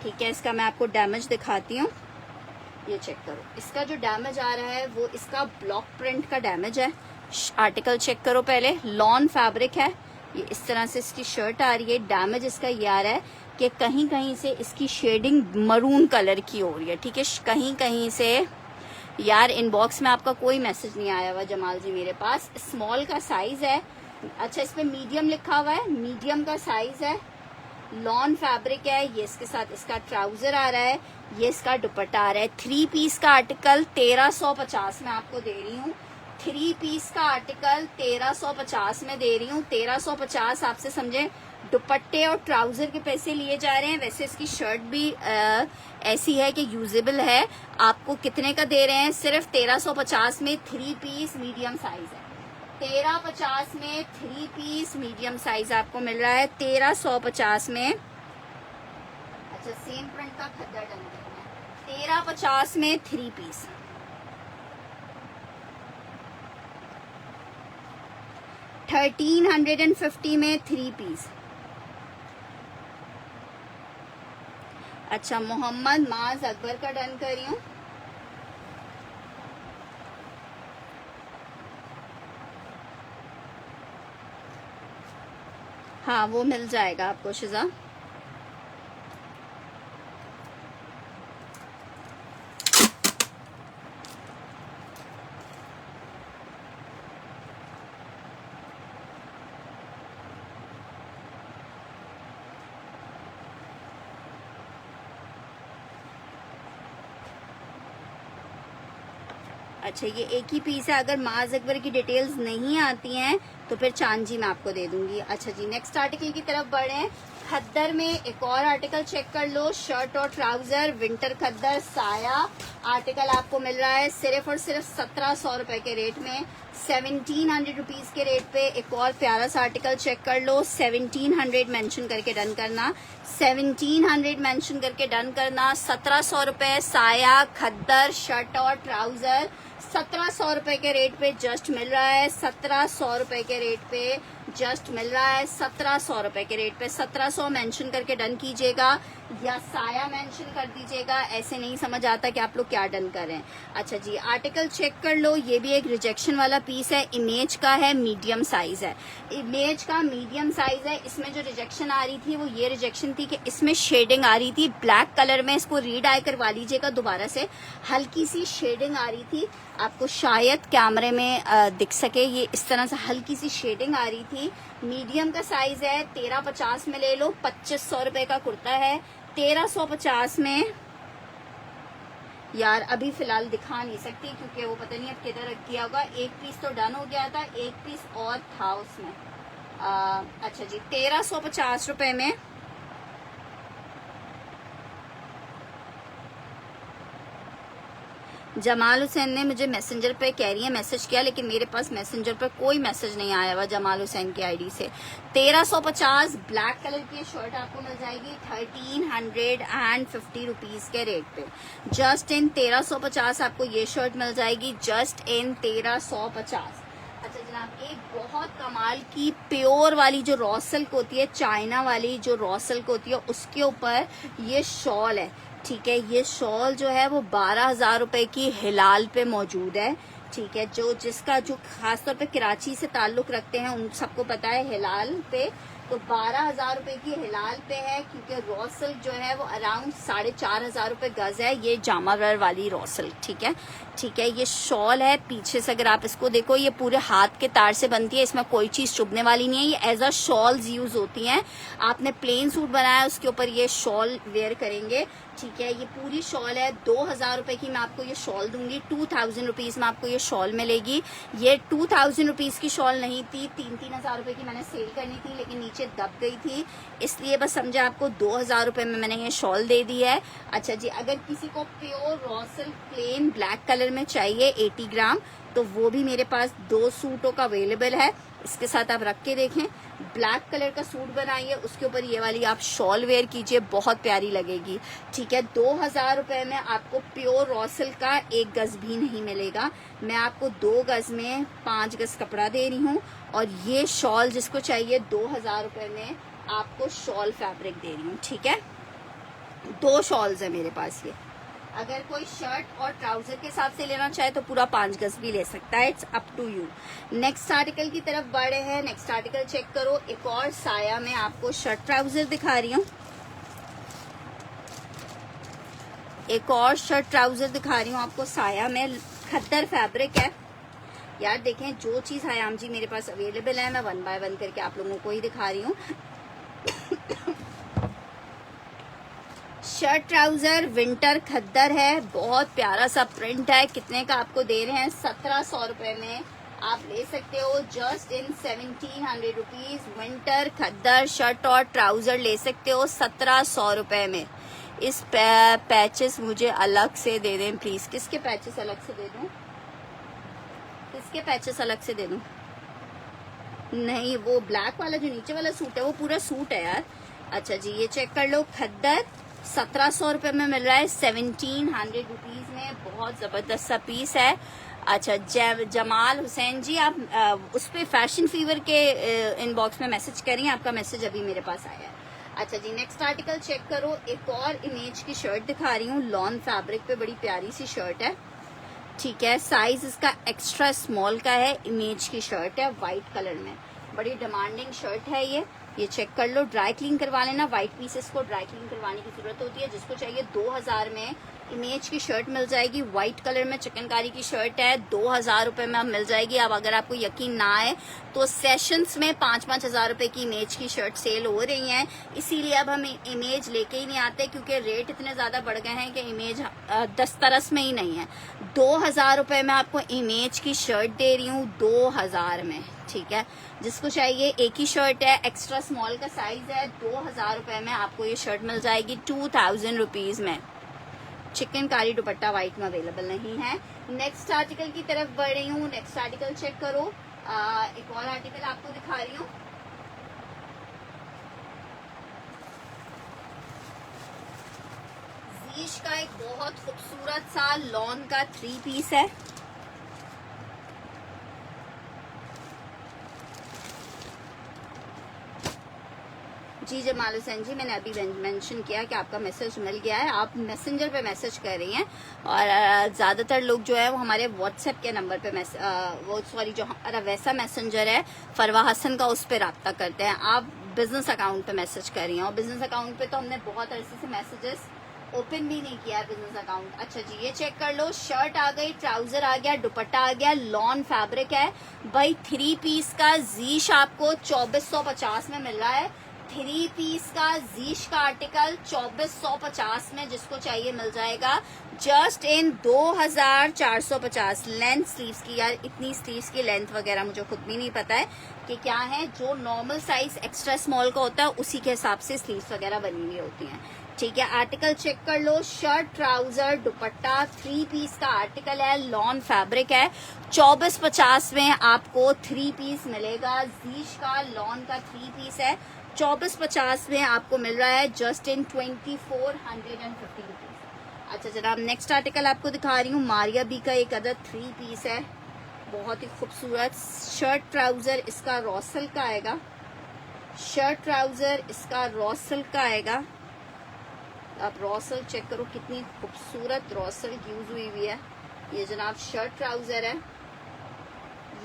ठीक है, इसका मैं आपको डैमेज दिखाती हूँ। ये चेक करो, इसका जो डैमेज आ रहा है वो इसका ब्लॉक प्रिंट का डैमेज है। आर्टिकल चेक करो पहले, लॉन फैब्रिक है, ये इस तरह से इसकी शर्ट आ रही है। डैमेज इसका ये आ रहा है कि कहीं कहीं से इसकी शेडिंग मरून कलर की हो रही है, ठीक है, कहीं कहीं से। यार इनबॉक्स में आपका कोई मैसेज नहीं आया हुआ जमाल जी मेरे पास। स्मॉल का साइज है, अच्छा इस पे मीडियम लिखा हुआ है, मीडियम का साइज है, लॉन फैब्रिक है। ये इसके साथ इसका ट्राउजर आ रहा है, ये इसका दुपट्टा आ रहा है। 3 पीस का आर्टिकल 1350 में आपको दे रही हूँ। 3 पीस का आर्टिकल 1350 में दे रही हूँ। 1350 आपसे समझे दुपट्टे और ट्राउजर के पैसे लिए जा रहे हैं। वैसे इसकी शर्ट भी ऐसी है कि यूजेबल है। आपको कितने का दे रहे हैं? सिर्फ 1350 में 3 पीस मीडियम साइज है। 1350 में 3 पीस मीडियम साइज आपको मिल रहा है 1350 में। अच्छा सेम प्रिंट का खद्दर डन करना है 1350 में 3 पीस। $1350 में 3 पीस। अच्छा मोहम्मद माज अकबर का डन कर रही हूँ। हाँ वो मिल जाएगा आपको शिजा। अच्छा ये एक ही पीस है। अगर माज अकबर की डिटेल्स नहीं आती हैं तो फिर चांदी मैं आपको दे दूंगी। अच्छा जी नेक्स्ट आर्टिकल की तरफ बढ़े। खद्दर में एक और आर्टिकल चेक कर लो, शर्ट और ट्राउजर विंटर खद्दर साया। आर्टिकल आपको मिल रहा है सिर्फ और सिर्फ 1700 रुपए के रेट में, 1700 रुपीज के रेट पे। एक और प्यारा सा आर्टिकल चेक कर लो, 1700 मेंशन करके डन करना, 1700 मेंशन करके डन करना। 1700 रुपए साया खद्दर शर्ट और ट्राउजर 1700 रुपए के रेट पे जस्ट मिल रहा है। 1700 रुपए के रेट पे जस्ट मिल रहा है। 1700 रुपए के रेट पे 1700 मेंशन करके डन कीजिएगा या साया मेंशन कर दीजिएगा। ऐसे नहीं समझ आता कि आप लोग क्या डन कर रहे हैं। अच्छा जी आर्टिकल चेक कर लो, ये भी एक रिजेक्शन वाला पीस है, इमेज का है, मीडियम साइज है, इमेज का मीडियम साइज है। इसमें जो रिजेक्शन आ रही थी वो ये रिजेक्शन थी कि इसमें शेडिंग आ रही थी ब्लैक कलर में। इसको रीडाई करवा लीजिएगा दोबारा से, हल्की सी शेडिंग आ रही थी, आपको शायद कैमरे में दिख सके। ये इस तरह से हल्की सी शेडिंग आ रही थी। मीडियम का साइज है, 1350 में ले लो। 2500 रुपए का कुर्ता है 1350 में। यार अभी फिलहाल दिखा नहीं सकती क्योंकि वो पता नहीं अब किधर रख किया होगा। एक पीस तो डन हो गया था, एक पीस और था उसमें। अच्छा जी 1350 रुपए में। जमाल हुसैन ने मुझे मैसेंजर पे कह रही है मैसेज किया, लेकिन मेरे पास मैसेंजर पे कोई मैसेज नहीं आया हुआ जमाल हुसैन की आईडी से। 1350 ब्लैक कलर की शर्ट आपको मिल जाएगी 1350 रुपीज के रेट पे। जस्ट इन 1350 आपको ये शर्ट मिल जाएगी, जस्ट इन 1350। अच्छा जनाब एक बहुत कमाल की प्योर वाली जो रॉ सिल्क होती है, चाइना वाली जो रॉ सिल्क होती है, उसके ऊपर ये शॉल है, ठीक है। ये शॉल जो है वो 12,000 रुपए की हिलाल पे मौजूद है, ठीक है। जो जिसका जो खासतौर पे कराची से ताल्लुक रखते हैं उन सबको पता है हिलाल पे, तो 12,000 रुपए की हिलाल पे है। क्योंकि रॉ सिल्क जो है वो अराउंड 4,500 रुपए गज है, ये जामावर वाली रॉ सिल्क, ठीक है, ठीक है। ये शॉल है, पीछे से अगर आप इसको देखो ये पूरे हाथ के तार से बनती है, इसमें कोई चीज चुभने वाली नहीं है। ये एज अ शॉल्स यूज होती हैं। आपने प्लेन सूट बनाया उसके ऊपर ये शॉल वेयर करेंगे, ठीक है। ये पूरी शॉल है 2,000 रुपए की मैं आपको ये शॉल दूंगी। 2,000 रुपीज में आपको ये शॉल मिलेगी। ये 2,000 रुपीज की शॉल नहीं थी, 3,000 रुपए की मैंने सेल करनी थी लेकिन नीचे दब गई थी, इसलिए बस समझे आपको 2,000 रुपए में मैंने ये शॉल दे दी है। अच्छा जी अगर किसी को pure raw silk plain black colour में चाहिए 80 ग्राम, तो वो भी मेरे पास 2 सूटों का अवेलेबल है। इसके साथ आप रख के देखें, ब्लैक कलर का सूट बनाइए, उसके ऊपर ये वाली आप शॉल वेयर कीजिए, बहुत प्यारी लगेगी, ठीक है। 2,000 रुपए में आपको प्योर रॉ सिल्क का 1 गज भी नहीं मिलेगा। मैं आपको 2 गज में 5 गज कपड़ा दे रही हूँ, और ये शॉल जिसको चाहिए 2,000 रुपए में आपको शॉल फैब्रिक दे रही हूँ, ठीक है। 2 शॉल्स है मेरे पास ये, अगर कोई शर्ट और ट्राउजर के हिसाब से लेना चाहे तो पूरा 5 गज भी ले सकता है, it's up to you. Next article की तरफ बढ़े हैं। नेक्स्ट आर्टिकल चेक करो, एक और साया में आपको शर्ट ट्राउजर दिखा रही हूँ, एक और शर्ट ट्राउजर दिखा रही हूँ आपको साया में, खद्दर फैब्रिक है। यार देखें, जो चीज हयाम जी मेरे पास अवेलेबल है मैं 1 बाय 1 करके आप लोगों को ही दिखा रही हूँ। शर्ट ट्राउजर विंटर खद्दर है, बहुत प्यारा सा प्रिंट है। कितने का आपको दे रहे हैं? 1700 रुपए में आप ले सकते हो, just in 1700 rupees. Winter khaddar shirt और ट्राउजर ले सकते हो 1700 रुपए में। इस पैचेस मुझे अलग से दे दें प्लीज। किसके पैचेस अलग से दे दूं? किसके पैचेस अलग से दे दूं? नहीं, वो ब्लैक वाला जो नीचे वाला सूट है वो पूरा सूट है यार। अच्छा जी, ये चेक कर लो, खद्दर 1700 रुपए में मिल रहा है 1700 रुपीज में। बहुत जबरदस्त सा पीस है। अच्छा, जमाल हुसैन जी, आप उस पे फैशन फीवर के इनबॉक्स में मैसेज करिए, आपका मैसेज अभी मेरे पास आया है। अच्छा जी, नेक्स्ट आर्टिकल चेक करो, एक और इमेज की शर्ट दिखा रही हूँ, लॉन फैब्रिक पे बड़ी प्यारी सी शर्ट है। ठीक है, साइज इसका एक्स्ट्रा स्मॉल का है, इमेज की शर्ट है, व्हाइट कलर में, बड़ी डिमांडिंग शर्ट है ये चेक कर लो। ड्राई क्लीन करवा लेना, व्हाइट पीसेस को ड्राई क्लीन करवाने की जरूरत होती है। जिसको चाहिए 2000 में इमेज की शर्ट मिल जाएगी, व्हाइट कलर में चिकनकारी की शर्ट है, 2000 रुपए में अब मिल जाएगी। अब अगर आपको यकीन ना आए तो सेशंस में 5-5 हजार रुपए की इमेज की शर्ट सेल हो रही हैं, इसीलिए अब हम इमेज लेके ही नहीं आते, क्योंकि रेट इतने ज्यादा बढ़ गए हैं कि इमेज दस्तरस में ही नहीं है। 2000 रुपए में आपको इमेज की शर्ट दे रही हूँ, 2000 में। ठीक है, जिसको चाहिए, एक ही शर्ट है, एक्स्ट्रा स्मॉल का साइज है, 2000 रुपए में आपको ये शर्ट मिल जाएगी 2000 रुपीज में। चिकनकारी दुपट्टा व्हाइट में अवेलेबल नहीं है। नेक्स्ट आर्टिकल की तरफ बढ़ रही हूँ। नेक्स्ट आर्टिकल चेक करो, एक और आर्टिकल आपको दिखा रही हूँ। जीश का एक बहुत खूबसूरत सा लॉन का 3 पीस है। जी जमाल हुसैन जी, मैंने अभी मेंशन किया कि आपका मैसेज मिल गया है, आप मैसेंजर पे मैसेज कर रही हैं, और ज़्यादातर लोग जो है वो हमारे व्हाट्सएप के नंबर पे जो हमारा वैसा मैसेंजर है फरवा हसन का, उस पर रब्ता करते हैं। आप बिजनेस अकाउंट पे मैसेज कर रही हैं, और बिजनेस अकाउंट पे तो हमने बहुत अरसे से मैसेजेस ओपन भी नहीं किया है बिजनेस अकाउंट। अच्छा जी, ये चेक कर लो, शर्ट आ गई, ट्राउजर आ गया, दुपट्टा आ गया, लॉन फैब्रिक है भाई। 3 पीस का जीश आपको 2450 में मिल रहा है। 3 पीस का जीश का आर्टिकल 2450 में, जिसको चाहिए मिल जाएगा, जस्ट इन 2450। लेंथ स्लीव्स की, यार इतनी स्लीव्स की लेंथ वगैरह मुझे खुद भी नहीं पता है कि क्या है। जो नॉर्मल साइज एक्स्ट्रा स्मॉल का होता है उसी के हिसाब से स्लीव्स वगैरह बनी हुई होती हैं। ठीक है, आर्टिकल चेक कर लो, शर्ट ट्राउजर दुपट्टा 3 पीस का आर्टिकल है, लॉन फैब्रिक है, 2450 में आपको 3 पीस मिलेगा। जीश का लॉन का 3 पीस है, 2450 में आपको मिल रहा है, जस्ट इन 2450 रुपीज। अच्छा जनाब, नेक्स्ट आर्टिकल आपको दिखा रही हूँ, मारिया बी का एक अदर 3 पीस है, बहुत ही खूबसूरत। शर्ट ट्राउजर इसका रॉ सिल्क का आएगा, शर्ट ट्राउजर इसका रॉ सिल्क का आएगा। आप रॉ सिल्क चेक करो, कितनी खूबसूरत रॉ सिल्क यूज हुई है। ये जनाब शर्ट ट्राउजर है,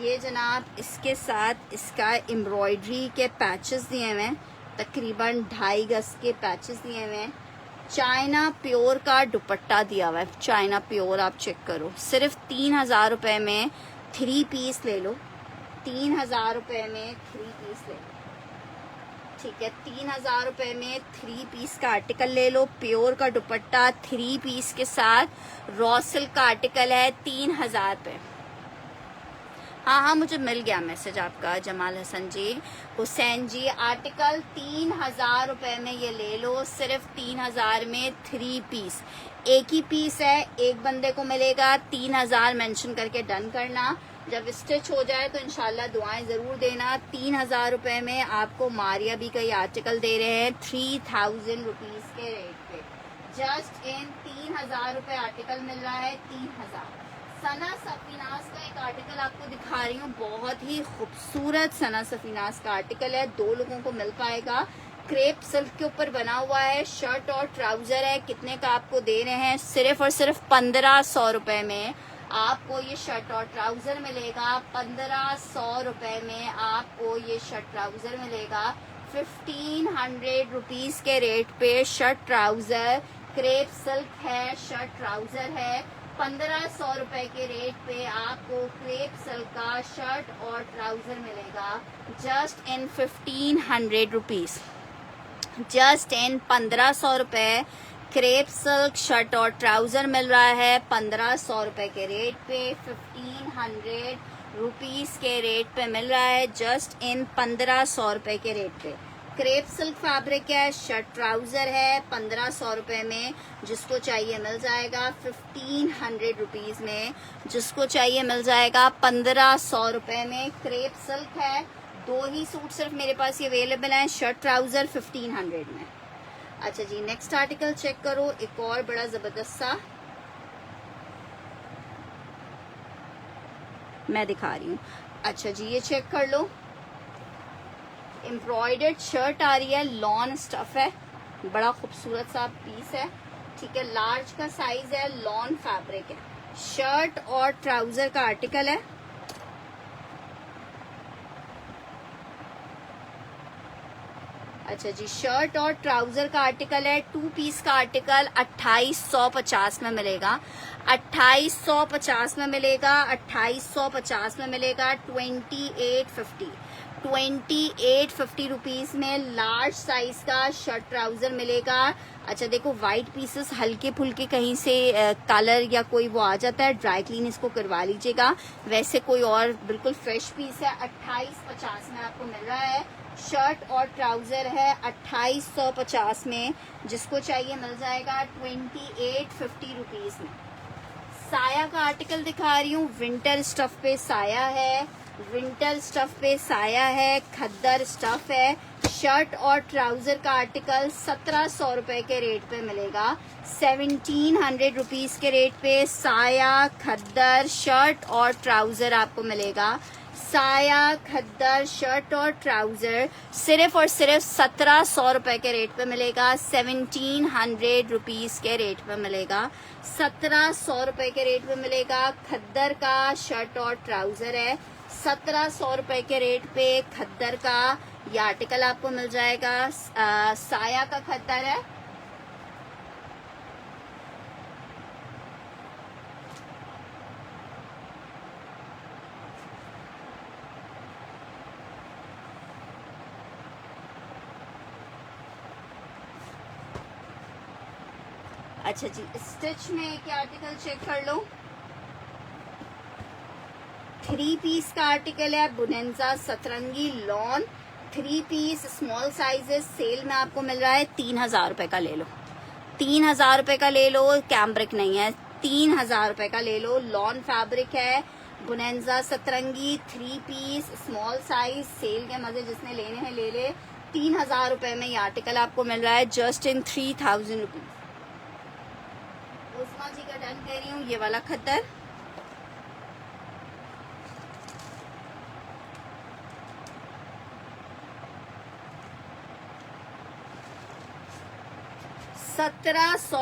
ये जनाब इसके साथ इसका एम्ब्रॉयडरी के पैचेस दिए हुए हैं, तकरीबन 2.5 गज के पैचेस दिए हुए हैं। चाइना प्योर का दुपट्टा दिया हुआ है, चाइना प्योर, आप चेक करो। सिर्फ 3000 रुपए में 3 पीस ले लो, 3000 रुपए में 3 पीस ले लो। ठीक है, 3000 रुपए में 3 पीस का आर्टिकल ले लो, प्योर का दुपट्टा 3 पीस के साथ, रॉ सिल्क का आर्टिकल है 3000 रुपए। हाँ, मुझे मिल गया मैसेज आपका जमाल हसन जी, हुसैन जी। आर्टिकल 3000 रुपए में ये ले लो, सिर्फ 3000 में 3 पीस। एक ही पीस है, एक बंदे को मिलेगा, 3000 मेंशन करके डन करना। जब स्टिच हो जाए तो इंशाल्लाह दुआएं जरूर देना। 3000 रुपए में आपको मारिया बी का ये आर्टिकल दे रहे हैं 3000 रुपीज के रेट पे। जस्ट इन 3000 रुपए आर्टिकल मिल रहा है, 3000। सना सफीनास का एक आर्टिकल आपको दिखा रही हूँ, बहुत ही खूबसूरत सना सफीनास का आर्टिकल है, 2 लोगों को मिल पाएगा। क्रेप सिल्क के ऊपर बना हुआ है, शर्ट और ट्राउजर है। कितने का आपको दे रहे हैं? सिर्फ और सिर्फ 1500 रुपए में आपको ये शर्ट और ट्राउजर मिलेगा। 1500 रुपए में आपको ये शर्ट ट्राउजर मिलेगा। 1500 रुपीज के रेट पे शर्ट ट्राउजर, क्रेप सिल्क है, शर्ट ट्राउजर है। 1500 रुपए के रेट पे आपको क्रेप सिल्क का शर्ट और ट्राउजर मिलेगा just in 1500 rupees. Just in 1500 रुपए क्रेप सिल्क शर्ट और ट्राउजर मिल रहा है 1500 रुपए के रेट पे। 1500 रुपीज के रेट पे मिल रहा है जस्ट इन 1500 रुपए के रेट पे। क्रेप सिल्क फैब्रिक है, शर्ट ट्राउजर है 1500 रुपए में। जिसको चाहिए मिल जाएगा 1500 रुपीज में। जिसको चाहिए मिल जाएगा 1500 रुपए में। क्रेप सिल्क है, 2 ही सूट सिर्फ मेरे पास ये अवेलेबल हैं, शर्ट ट्राउजर 1500 में। अच्छा जी, नेक्स्ट आर्टिकल चेक करो, एक और बड़ा जबरदस्त सा मैं दिखा रही हूँ। अच्छा जी, ये चेक कर लो, एम्ब्रॉयडर्ड शर्ट आ रही है, लॉन स्टफ है, बड़ा खूबसूरत सा पीस है, ठीक है, लार्ज का साइज है, लॉन फैब्रिक है, शर्ट और ट्राउजर का आर्टिकल है। अच्छा जी, शर्ट और ट्राउजर का आर्टिकल है, 2 पीस का आर्टिकल 2850 में मिलेगा। 2850 में मिलेगा, 2850 में मिलेगा। 2850 रुपीज में लार्ज साइज का शर्ट ट्राउजर मिलेगा। अच्छा देखो, व्हाइट पीसेस हल्के फुल्के कहीं से कलर या कोई वो आ जाता है, ड्राई क्लीन इसको करवा लीजिएगा। वैसे कोई और बिल्कुल फ्रेश पीस है, 2850 में आपको मिल रहा है। शर्ट और ट्राउजर है 2850 में। जिसको चाहिए मिल जाएगा 2850 रुपीज में। साया का आर्टिकल दिखा रही हूँ, विंटर स्टफ पे साया है, विंटर स्टफ पे साया है, खद्दर स्टफ है। शर्ट और ट्राउजर का आर्टिकल 1700 रुपए के रेट पे मिलेगा। 1700 रुपीज के रेट पे साया, खद्दर, शर्ट और ट्राउजर आपको मिलेगा। साया, खद्दर, शर्ट और ट्राउजर सिर्फ और सिर्फ 1700 रुपए के रेट पे मिलेगा। 1700 रुपीज के रेट पे मिलेगा। 1700 रुपए के रेट पे मिलेगा। खद्दर का शर्ट और ट्राउजर है, 1700 रुपए के रेट पे खद्दर का ये आर्टिकल आपको मिल जाएगा। साया का खद्दर है, अच्छा जी, स्टिच में एक आर्टिकल चेक कर लो, 3 पीस का आर्टिकल है, बुनेंजा सतरंगी lawn, 3 piece small sizes sale में आपको मिल रहा है 3000 रुपए का ले लो। 3000 रुपए का ले लो, कैम्ब्रिक नहीं है, 3000 रुपए का ले लो। लॉन फैब्रिक है, बुनेंजा सतरंगी, 3 पीस स्मॉल साइज, सेल के मजे जिसने लेने हैं ले ले। 3000 रुपए में ये आर्टिकल आपको मिल रहा है जस्ट इन 3000 रुपीज। उस्मा जी का डन कह रही हूँ, ये वाला खद्दर, सौ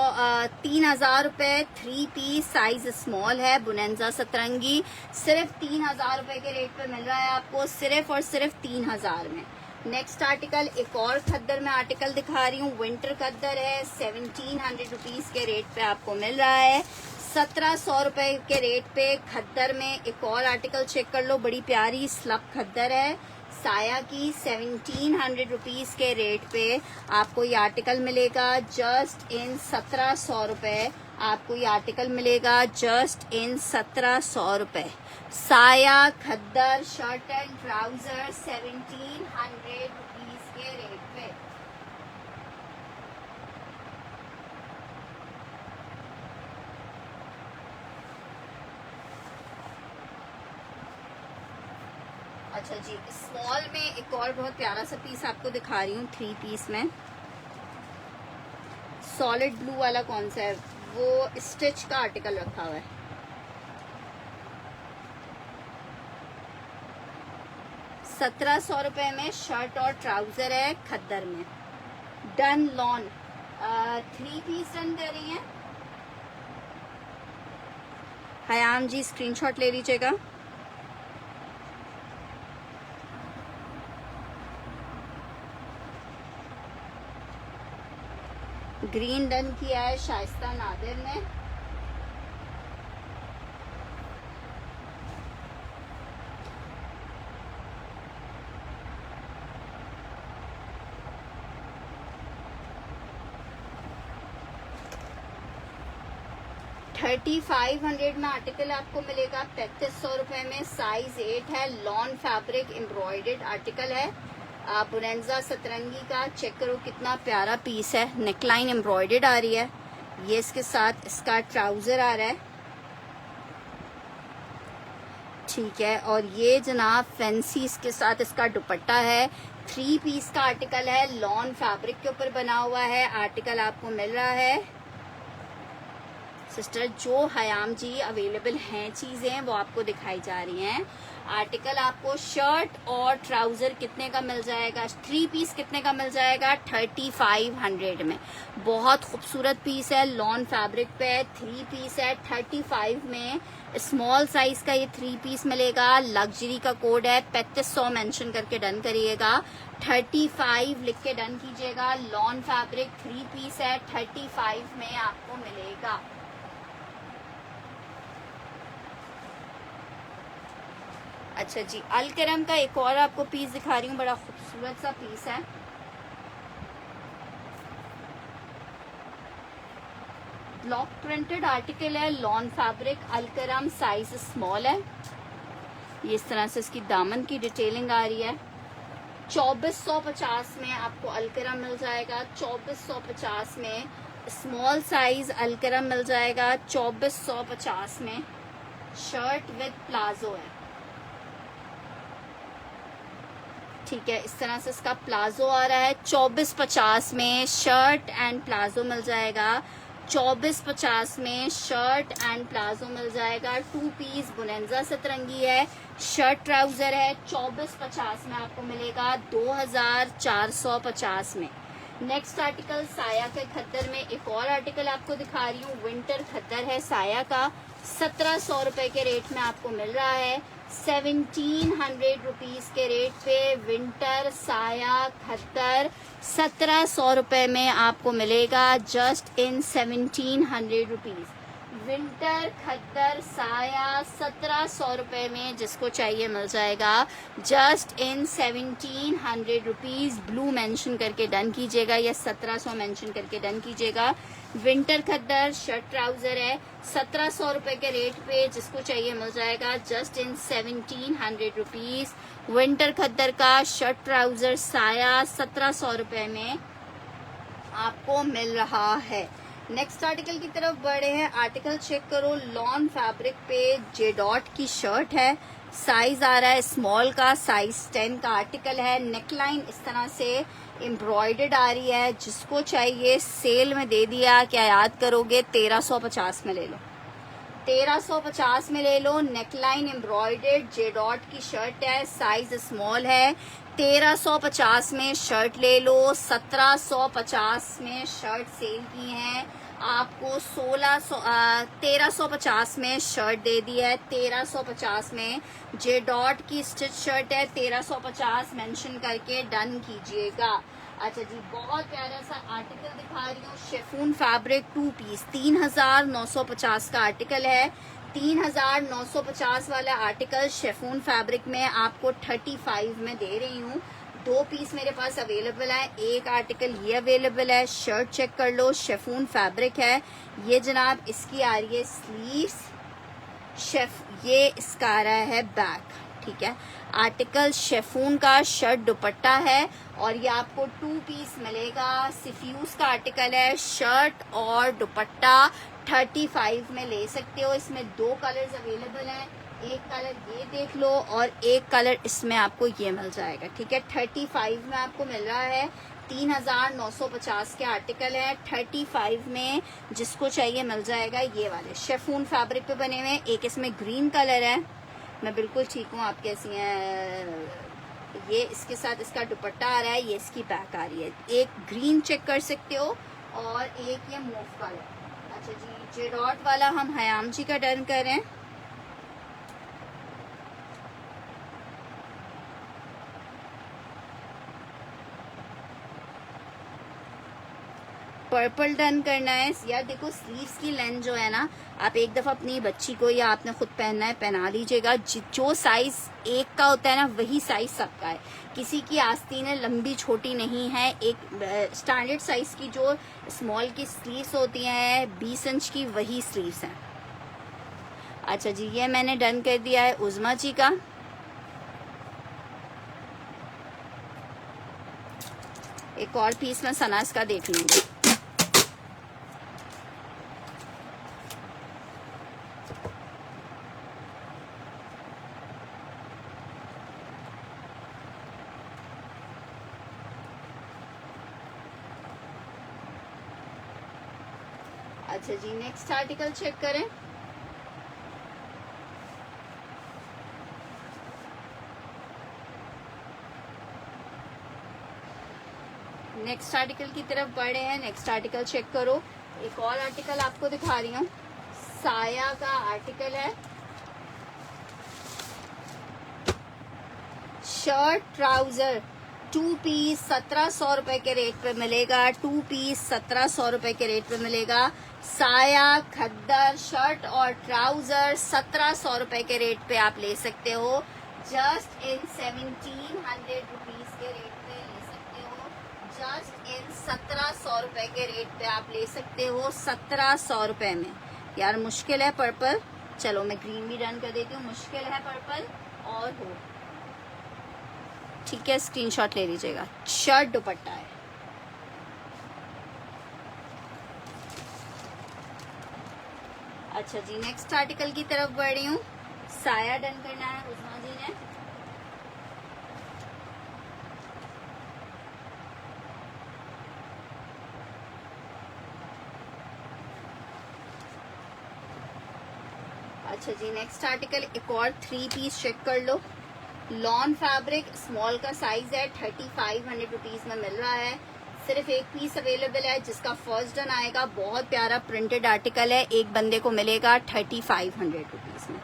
3000 रुपए, 3 पीस साइज स्मॉल है, बुनेंजा सतरंगी, सिर्फ 3000 रुपए के रेट पे मिल रहा है आपको, सिर्फ और सिर्फ 3000 में। नेक्स्ट आर्टिकल, एक और खद्दर में आर्टिकल दिखा रही हूँ, विंटर खद्दर है, 1700 रुपीज के रेट पे आपको मिल रहा है। 1700 रुपए के रेट पे खद्दर में एक और आर्टिकल चेक कर लो, बड़ी प्यारी स्लब खद्दर है, साया की, 1700 रुपीज के रेट पे आपको ये आर्टिकल मिलेगा जस्ट इन 1700 रुपए। आपको ये आर्टिकल मिलेगा जस्ट इन 1700 रुपए। साया, खद्दर, शर्ट एंड ट्राउजर 1700 रुपीज के रेट पे। अच्छा जी, स्मॉल में एक और बहुत प्यारा सा पीस आपको दिखा रही हूँ, 3 पीस में, सॉलिड ब्लू वाला कौन सा है, वो स्टिच का आर्टिकल रखा हुआ है। 1700 रुपए में शर्ट और ट्राउजर है खद्दर में, डन लॉन 3 पीस डन कर रही हैं। हयाम जी स्क्रीनशॉट ले लीजिएगा। ग्रीन डन किया है शाइस्ता नादिर ने। $3500 में आर्टिकल आपको मिलेगा 3500 रुपए में। साइज 8 है, लॉन फैब्रिक एम्ब्रॉयडर्ड आर्टिकल है। बुनेंजा सतरंगी का चेक करो कितना प्यारा पीस है, नेकलाइन एम्ब्रॉयडर्ड आ रही है। ये इसके साथ इसका ट्राउजर आ रहा है, ठीक है। और ये जनाब फैंसी इसके साथ इसका दुपट्टा है। 3 पीस का आर्टिकल है, लॉन फैब्रिक के ऊपर बना हुआ है। आर्टिकल आपको मिल रहा है सिस्टर, जो हयाम जी अवेलेबल हैं चीज़ें वो आपको दिखाई जा रही हैं। आर्टिकल आपको शर्ट और ट्राउज़र कितने का मिल जाएगा, 3 पीस कितने का मिल जाएगा, 3500 में। बहुत खूबसूरत पीस है, लॉन फैब्रिक पे 3 पीस है 35 में। स्मॉल साइज का ये 3 पीस मिलेगा। लग्जरी का कोड है 3500 मेंशन करके डन करिएगा। 35 लिख के डन कीजिएगा। लॉन फैब्रिक 3 पीस है 35 में आपको मिलेगा। अच्छा जी, अलकरम का एक और आपको पीस दिखा रही हूँ, बड़ा खूबसूरत सा पीस है। ब्लॉक प्रिंटेड आर्टिकल है, lawn fabric, Alkaram, size small है। ये इस तरह से इसकी दामन की डिटेलिंग आ रही है। 2450 में आपको अलकरम मिल जाएगा। 2450 में स्मॉल साइज अलकरम मिल जाएगा। 2450 में शर्ट विद प्लाजो है, ठीक है। इस तरह से इसका प्लाजो आ रहा है। 2450 में शर्ट एंड प्लाजो मिल जाएगा। 2450 में शर्ट एंड प्लाजो मिल जाएगा। 2 पीस बुनेंजा सतरंगी है, शर्ट ट्राउजर है। 2450 में आपको मिलेगा 2450 में। नेक्स्ट आर्टिकल साया के खद्दर में एक और आर्टिकल आपको दिखा रही हूँ। विंटर खद्दर है साया का, 1700 रुपए के रेट में आपको मिल रहा है। 1700 रुपीज के रेट पे विंटर साया खद्दर 1700 रुपए में आपको मिलेगा। जस्ट इन 1700 रुपीज विंटर खद्दर साया 1700 रुपए में, जिसको चाहिए मिल जाएगा। Just in 1700 rupees. Blue mention करके डन कीजिएगा या 1700 मेंशन करके डन कीजिएगा। विंटर खद्दर शर्ट ट्राउजर है, 1700 रुपए के रेट पे, जिसको चाहिए मिल जाएगा। जस्ट इन 1700 रुपीज विंटर खद्दर का शर्ट ट्राउजर साया 1700 रुपए में आपको मिल रहा है। नेक्स्ट आर्टिकल की तरफ बढ़े हैं। आर्टिकल चेक करो, लॉन फैब्रिक पे जे डॉट की शर्ट है, साइज आ रहा है स्मॉल का, साइज 10 का आर्टिकल है। नेकलाइन इस तरह से एम्ब्रॉयडर्ड आ रही है, जिसको चाहिए सेल में दे दिया, क्या याद करोगे, 1350 में ले लो। 1350 में ले लो। नेकलाइन एम्ब्रॉयडर्ड जे डॉट की शर्ट है, साइज स्मॉल है। 1350 में शर्ट ले लो। 1750 में शर्ट सेल की है, आपको 1350 में शर्ट दे दी है। 1350 में जे डॉट की स्टिच शर्ट है, 1350 मेंशन करके डन कीजिएगा। अच्छा जी, बहुत प्यारा सा आर्टिकल दिखा रही हूँ। शिफॉन फैब्रिक 2 पीस 3950 का आर्टिकल है। 3950 वाला आर्टिकल शिफॉन फैब्रिक में आपको 35 में दे रही हूँ। 2 पीस मेरे पास अवेलेबल है, एक आर्टिकल ये अवेलेबल है। शर्ट चेक कर लो, शिफॉन फैब्रिक है ये जनाब। इसकी आ रही है स्लीव्स, ये इसका आ रहा है बैक, ठीक है। आर्टिकल शिफॉन का शर्ट दुपट्टा है और ये आपको 2 पीस मिलेगा। सिफ्यूज का आर्टिकल है, शर्ट और दुपट्टा 35 में ले सकते हो। इसमें 2 कलर्स अवेलेबल हैं, एक कलर ये देख लो और एक कलर इसमें आपको ये मिल जाएगा, ठीक है। 35 में आपको मिल रहा है। 3950 के आर्टिकल है, 35 में, जिसको चाहिए मिल जाएगा। ये वाले शिफॉन फैब्रिक पे बने हुए, एक इसमें ग्रीन कलर है। मैं बिल्कुल ठीक हूँ, आप कैसी हैं ये इसके साथ इसका दुपट्टा आ रहा है, ये इसकी बैक आ रही है। एक ग्रीन चेक कर सकते हो और एक ये मूव कलर। अच्छा जी, जे डॉट वाला हम हयाम जी का डन कर रहे हैं। पर्पल डन करना है। यार देखो स्लीव्स की लेंथ जो है ना, आप एक दफा अपनी बच्ची को या आपने खुद पहनना है पहना लीजिएगा। जो साइज एक का होता है ना, वही साइज सबका है। किसी की आस्तीनें लंबी छोटी नहीं है। एक स्टैंडर्ड साइज की जो स्मॉल की स्लीव्स होती हैं 20 इंच की, वही स्लीव्स हैं। अच्छा जी, ये मैंने डन कर दिया है उज़मा जी का। एक और पीस मैं सनास का देख लूंगी। अच्छा जी, नेक्स्ट आर्टिकल चेक करें। नेक्स्ट आर्टिकल की तरफ बढ़े हैं। नेक्स्ट आर्टिकल चेक करो। एक और आर्टिकल आपको दिखा रही हूँ, साया का आर्टिकल है। शर्ट ट्राउजर 2 पीस 1700 रुपए के रेट पे मिलेगा। 2 पीस 1700 रुपए के रेट पे मिलेगा। साया, खद्दर, शर्ट और ट्राउजर 1700 रुपए के रेट पे आप ले सकते हो। जस्ट इन 1700 रुपीज के रेट पे ले सकते हो। जस्ट इन 1700 रुपए के रेट पे आप ले सकते हो। 1700 रुपए में। यार मुश्किल है पर्पल। चलो मैं ग्रीन भी डन कर देती हूँ। मुश्किल है पर्पल और हो, ठीक है, स्क्रीनशॉट ले लीजिएगा। शर्ट दुपट्टा है। अच्छा जी, नेक्स्ट आर्टिकल की तरफ बढ़ रही हूँ। साया डन करना है उस्मा जी ने। अच्छा जी, नेक्स्ट आर्टिकल एक और 3 पीस चेक कर लो। लॉन फैब्रिक स्मॉल का साइज है। 3500 रुपीज में मिल रहा है। सिर्फ एक पीस अवेलेबल है जिसका फर्स्ट डन आएगा। बहुत प्यारा प्रिंटेड आर्टिकल है। एक बंदे को मिलेगा 3500 रुपीज में।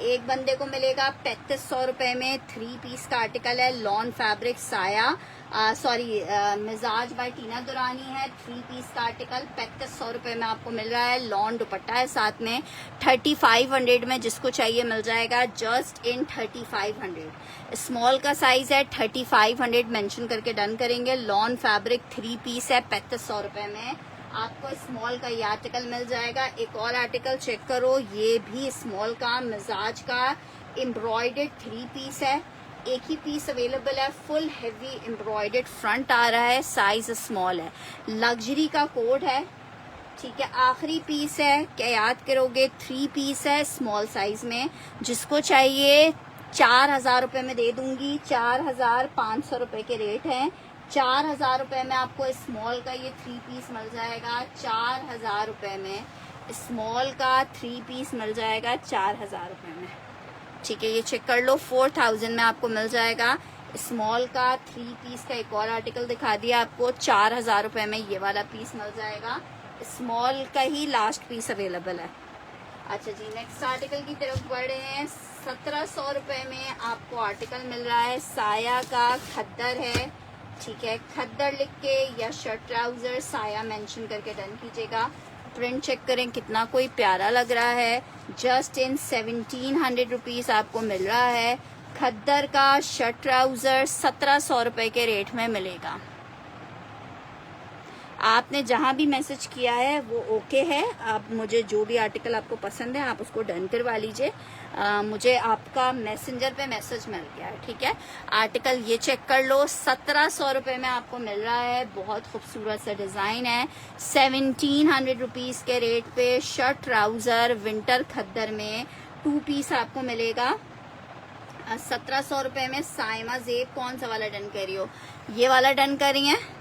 एक बंदे को मिलेगा 3500 रुपए में। 3 पीस का आर्टिकल है। लॉन फैब्रिक साया, सॉरी मिजाज बाय टीना दुरानी है। 3 पीस का आर्टिकल 3500 रुपए में आपको मिल रहा है। लॉन दुपट्टा है साथ में। 3500 में जिसको चाहिए मिल जाएगा। Just in 3500। स्मॉल का साइज है। 3500 मेंशन करके डन करेंगे। लॉन फैब्रिक 3 पीस है 3500 रुपए में। आपको स्मॉल का ये आर्टिकल मिल जाएगा। एक और आर्टिकल चेक करो, ये भी स्मॉल का मिजाज का एम्ब्रॉयडर्ड 3 पीस है। एक ही पीस अवेलेबल है। फुल हेवी एम्ब्रॉयडर्ड फ्रंट आ रहा है। साइज स्मॉल है। लग्जरी का कोड है, ठीक है। आखिरी पीस है, क्या याद करोगे? 3 पीस है स्मॉल साइज में। जिसको चाहिए 4000 रुपए में दे दूंगी। 4500 रुपए के रेट है। 4000 रुपए में आपको स्मॉल का ये 3 पीस मिल जाएगा। 4000 रुपए में स्मॉल का 3 पीस मिल जाएगा 4000 रुपए में, ठीक है। ये चेक कर लो। 4000 में आपको मिल जाएगा। स्मॉल का 3 पीस का एक और आर्टिकल दिखा दिया आपको। 4000 रुपए में ये वाला पीस मिल जाएगा। स्मॉल का ही लास्ट पीस अवेलेबल है। अच्छा जी, नेक्स्ट आर्टिकल की तरफ बढ़ रहे हैं। 1700 रुपए में आपको आर्टिकल मिल रहा है। साया का खद्दर है, ठीक है। खद्दर लिख के या शर्ट ट्राउजर साया मेंशन करके डन कीजिएगा। प्रिंट चेक करें कितना कोई प्यारा लग रहा है। जस्ट इन 1700 रुपीज आपको मिल रहा है। खद्दर का शर्ट ट्राउजर 1700 रुपए के रेट में मिलेगा। आपने जहां भी मैसेज किया है वो ओके है। आप मुझे जो भी आर्टिकल आपको पसंद है आप उसको डन करवा लीजिए। मुझे आपका मैसेंजर पे मैसेज मिल गया है, ठीक है। आर्टिकल ये चेक कर लो। 1700 रुपए में आपको मिल रहा है। बहुत खूबसूरत सा डिजाइन है। 1700 रुपीज के रेट पे शर्ट ट्राउजर विंटर खद्दर में 2 पीस आपको मिलेगा। 1700 रुपए में। साइमा जेब कौन सा वाला डन कर रही हो? ये वाला डन कर रही है।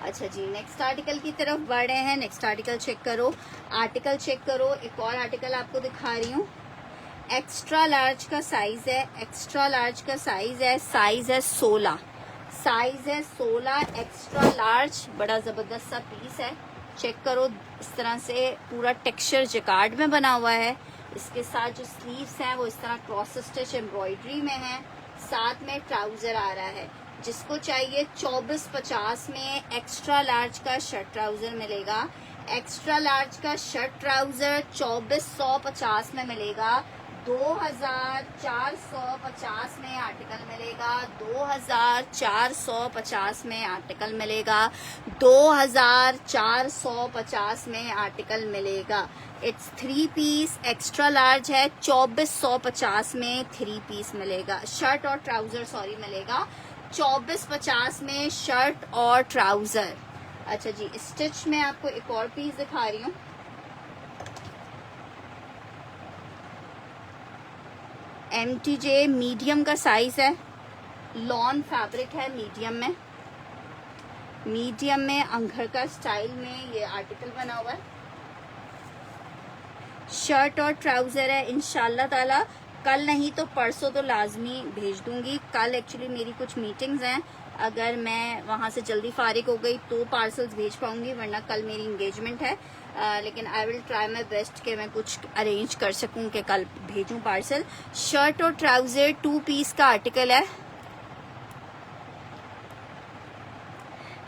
अच्छा जी, नेक्स्ट आर्टिकल की तरफ बढ़ रहे हैं। नेक्स्ट आर्टिकल चेक करो, आर्टिकल चेक करो। एक और आर्टिकल आपको दिखा रही हूँ। एक्स्ट्रा लार्ज का साइज है, एक्स्ट्रा लार्ज का साइज है, साइज है 16, साइज है 16 एक्स्ट्रा लार्ज। बड़ा जबरदस्त सा पीस है, चेक करो। इस तरह से पूरा टेक्सचर जैकार्ड में बना हुआ है। इसके साथ जो स्लीव्स हैं वो इस तरह क्रॉस स्टिच एम्ब्रॉयडरी में है। साथ में ट्राउजर आ रहा है। जिसको चाहिए 2450 में एक्स्ट्रा लार्ज का शर्ट ट्राउजर मिलेगा। एक्स्ट्रा लार्ज का शर्ट ट्राउजर 2450 में मिलेगा। 2450 में आर्टिकल मिलेगा। 2450 में आर्टिकल मिलेगा। 2450 में आर्टिकल मिलेगा। इट्स 3 पीस एक्स्ट्रा लार्ज है। 2450 में 3 पीस मिलेगा, शर्ट और ट्राउजर सॉरी मिलेगा। 2450 में शर्ट और ट्राउजर। अच्छा जी, स्टिच में आपको एक और पीस दिखा रही हूँ। MTJ मीडियम का साइज है, लॉन फैब्रिक है मीडियम में। मीडियम में अंगर का स्टाइल में ये आर्टिकल बना हुआ है। शर्ट और ट्राउजर है। इंशाल्लाह ताला कल नहीं तो परसों तो लाजमी भेज दूंगी। कल एक्चुअली मेरी कुछ मीटिंग्स हैं, अगर मैं वहां से जल्दी फारिग हो गई तो पार्सल्स भेज पाऊंगी, वरना कल मेरी इंगेजमेंट है। लेकिन I will try my best कि मैं कुछ अरेंज कर सकूं कि कल भेजूं पार्सल। शर्ट और ट्राउजर 2 पीस का आर्टिकल है।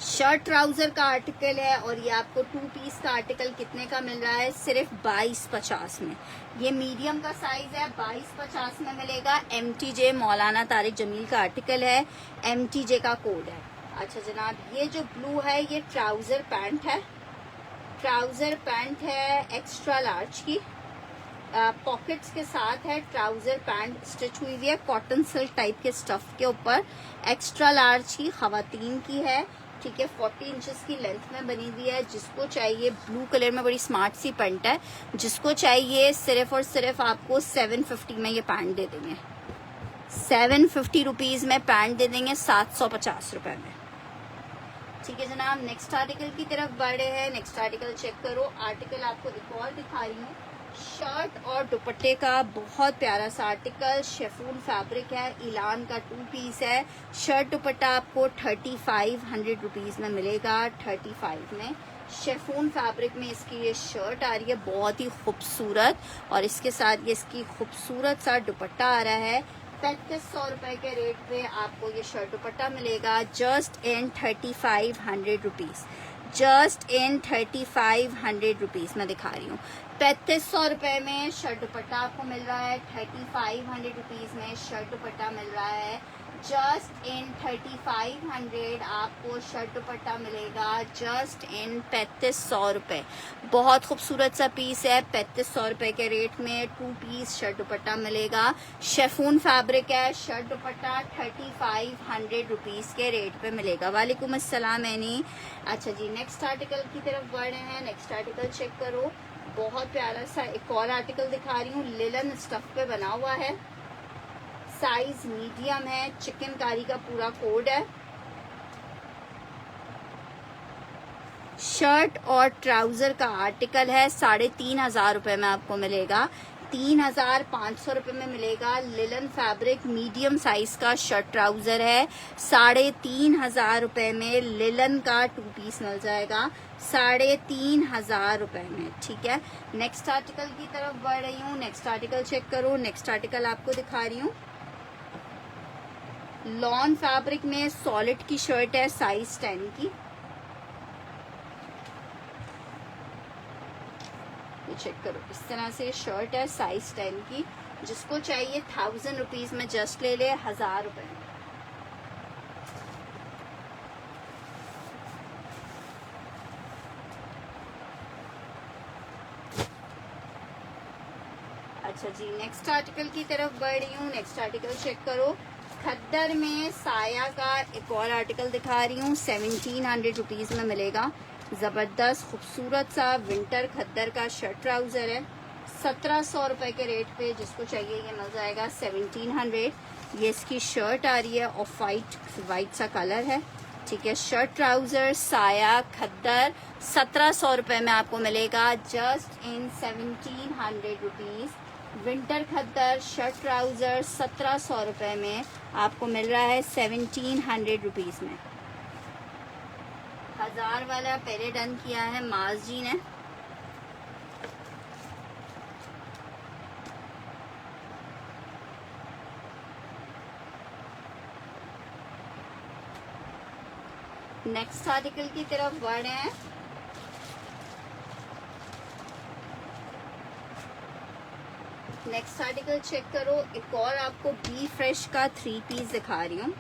शर्ट ट्राउजर का आर्टिकल है और ये आपको 2 पीस का आर्टिकल कितने का मिल रहा है? सिर्फ 2250 में। ये मीडियम का साइज है, 2250 में मिलेगा। MTJ मौलाना तारिक जमील का आर्टिकल है, MTJ का कोड है। अच्छा जनाब, ये जो ब्लू है ये ट्राउजर पैंट है। ट्राउजर पैंट है एक्स्ट्रा लार्ज की, पॉकेट्स के साथ है। ट्राउजर पैंट स्टिच हुई हुई है कॉटन सिल्क टाइप के स्टफ के ऊपर। एक्स्ट्रा लार्ज की खवातीन की है, ठीक है। 40 इंचेस की लेंथ में बनी हुई है। जिसको चाहिए, ब्लू कलर में बड़ी स्मार्ट सी पैंट है। जिसको चाहिए सिर्फ और सिर्फ आपको 750 में ये पैंट दे देंगे। 750 रुपीज में पैंट दे देंगे, 750 रुपए में, ठीक है जनाब। नेक्स्ट आर्टिकल की तरफ बढ़ रहे हैं। नेक्स्ट आर्टिकल चेक करो। आर्टिकल आपको एक और दिखा रही हूँ। शर्ट और दुपट्टे का बहुत प्यारा सा आर्टिकल, शेफून फैब्रिक है, इलान का 2 पीस है। शर्ट दुपट्टा आपको 3500 रुपीज में मिलेगा। 35 में शेफून फैब्रिक में इसकी ये शर्ट आ रही है, बहुत ही खूबसूरत। और इसके साथ ये इसकी खूबसूरत सा दुपट्टा आ रहा है। 3500 रुपए के रेट पे आपको ये शर्ट दुपट्टा मिलेगा। Just in 3500 rupees, just in 3500 rupees मैं दिखा रही हूँ। 3500 रुपए में शर्ट दुपट्टा आपको मिल रहा है। 3500 रुपीज में शर्ट दुपट्टा मिल रहा है। जस्ट इन 3500 आपको शर्ट दुपट्टा मिलेगा। जस्ट इन 3500 रुपए। बहुत खूबसूरत सा पीस है। 3500 रुपए के रेट में 2 पीस शर्ट दुपट्टा मिलेगा। शेफून फैब्रिक है। शर्ट दुपट्टा 3500 रुपीज के रेट पे मिलेगा। वालेकुम अस्सलाम मैनी। अच्छा जी, नेक्स्ट आर्टिकल की तरफ बढ़ रहे हैं। नेक्स्ट आर्टिकल चेक करो। बहुत प्यारा सा एक और आर्टिकल दिखा रही हूँ। लिलन स्टफ पे बना हुआ है, साइज मीडियम है। चिकनकारी का पूरा कोड है। शर्ट और ट्राउजर का आर्टिकल है। 3500 रुपए में आपको मिलेगा। 3500 रुपए में मिलेगा। लिलन फैब्रिक मीडियम साइज का शर्ट ट्राउजर है। 3500 रुपए में लिलन का 2 पीस मिल जाएगा। 3500 रुपए में, ठीक है। नेक्स्ट आर्टिकल की तरफ बढ़ रही हूँ। नेक्स्ट आर्टिकल चेक करो। नेक्स्ट आर्टिकल आपको दिखा रही हूँ। लॉन फैब्रिक में सॉलिड की शर्ट है, साइज 10 की। ये चेक करो, इस तरह से शर्ट है, साइज 10 की। जिसको चाहिए 1000 रुपीज में जस्ट ले ले, 1000 रुपए में। अच्छा जी, नेक्स्ट आर्टिकल की तरफ बढ़ रही हूँ। नेक्स्ट आर्टिकल चेक करो। खद्दर में साया का एक और आर्टिकल दिखा रही हूँ। 1700 रुपीज में मिलेगा। जबरदस्त खूबसूरत सा विंटर खद्दर का शर्ट ट्राउजर है। 1700 रुपए के रेट पे जिसको चाहिए ये मिल जाएगा। 1700। ये इसकी शर्ट आ रही है, ऑफ वाइट सा कलर है, ठीक है। शर्ट ट्राउजर साया खद्दर 1700 रुपये में आपको मिलेगा just in 1700 rupees. Winter khaddar shirt trouser 1700 रुपये में आपको मिल रहा है 1700 रुपीज़ में। 1000 वाला पहले डन किया है माज जी ने। नेक्स्ट आर्टिकल की तरफ बढ़ रहे हैं। नेक्स्ट आर्टिकल चेक करो। एक और आपको बी फ्रेश का 3 पीस दिखा रही हूँ।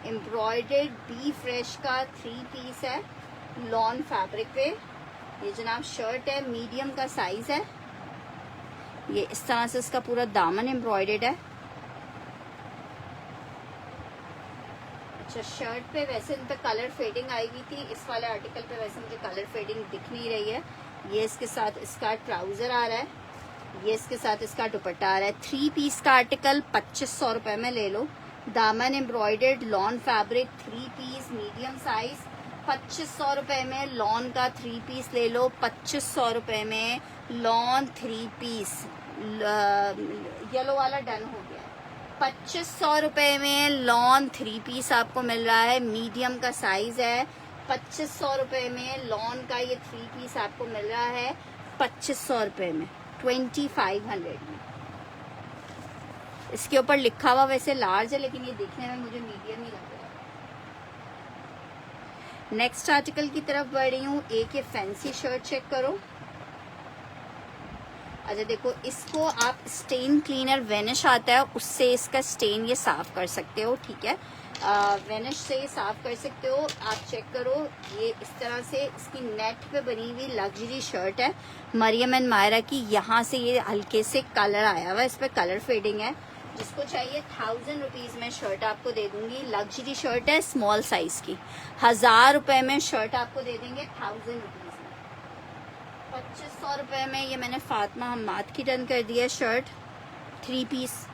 एम्ब्रॉयडर्ड बी फ्रेश का 3 पीस है लॉन फैब्रिक पे। ये जनाब शर्ट है, मीडियम का साइज है। ये इस तरह से इसका पूरा दामन एम्ब्रॉयडर्ड है। अच्छा, शर्ट पे वैसे इन पे कलर फेडिंग आई हुई थी, इस वाले आर्टिकल पे वैसे मुझे कलर फेडिंग दिख नहीं रही है। ये इसके साथ इसका ट्राउजर आ रहा है, ये इसके साथ इसका दुपट्टा आ रहा है। 3 पीस का आर्टिकल 2500 रुपये में ले लो। दामन embroidered lawn fabric 3 piece medium size 2500 रुपये में। लॉन का 3 पीस ले लो 2500 रुपये में। लॉन 3 पीस येलो वाला डन हो गया है। 2500 रुपये में लॉन 3 पीस आपको मिल रहा है, मीडियम का साइज है। 2500 रुपये में लॉन का ये 3 पीस आपको मिल रहा है 2500 रुपये में, 2500 में। इसके ऊपर लिखा हुआ वैसे लार्ज है, लेकिन ये देखने में मुझे मीडियम ही लग रहा है। नेक्स्ट आर्टिकल की तरफ बढ़ रही हूँ। एक ये फैंसी शर्ट चेक करो। अच्छा देखो, इसको आप स्टेन क्लीनर वेनिश आता है, उससे इसका स्टेन ये साफ कर सकते हो, ठीक है। वेनिश से ये साफ कर सकते हो। आप चेक करो, ये इस तरह से इसकी नेट पे बनी हुई लग्जरी शर्ट है मरियम एंड मायरा की। यहाँ से ये हल्के से कलर आया हुआ है, इस पर कलर फेडिंग है। जिसको चाहिए 1000 रुपीज़ में शर्ट आपको दे दूंगी। लग्जरी शर्ट है स्मॉल साइज की। 1000 रुपये में शर्ट आपको दे देंगे 1000 रुपीज़ में। 2500 रुपये में ये मैंने फातिमा हम्माद की डन कर दिया शर्ट 3 पीस।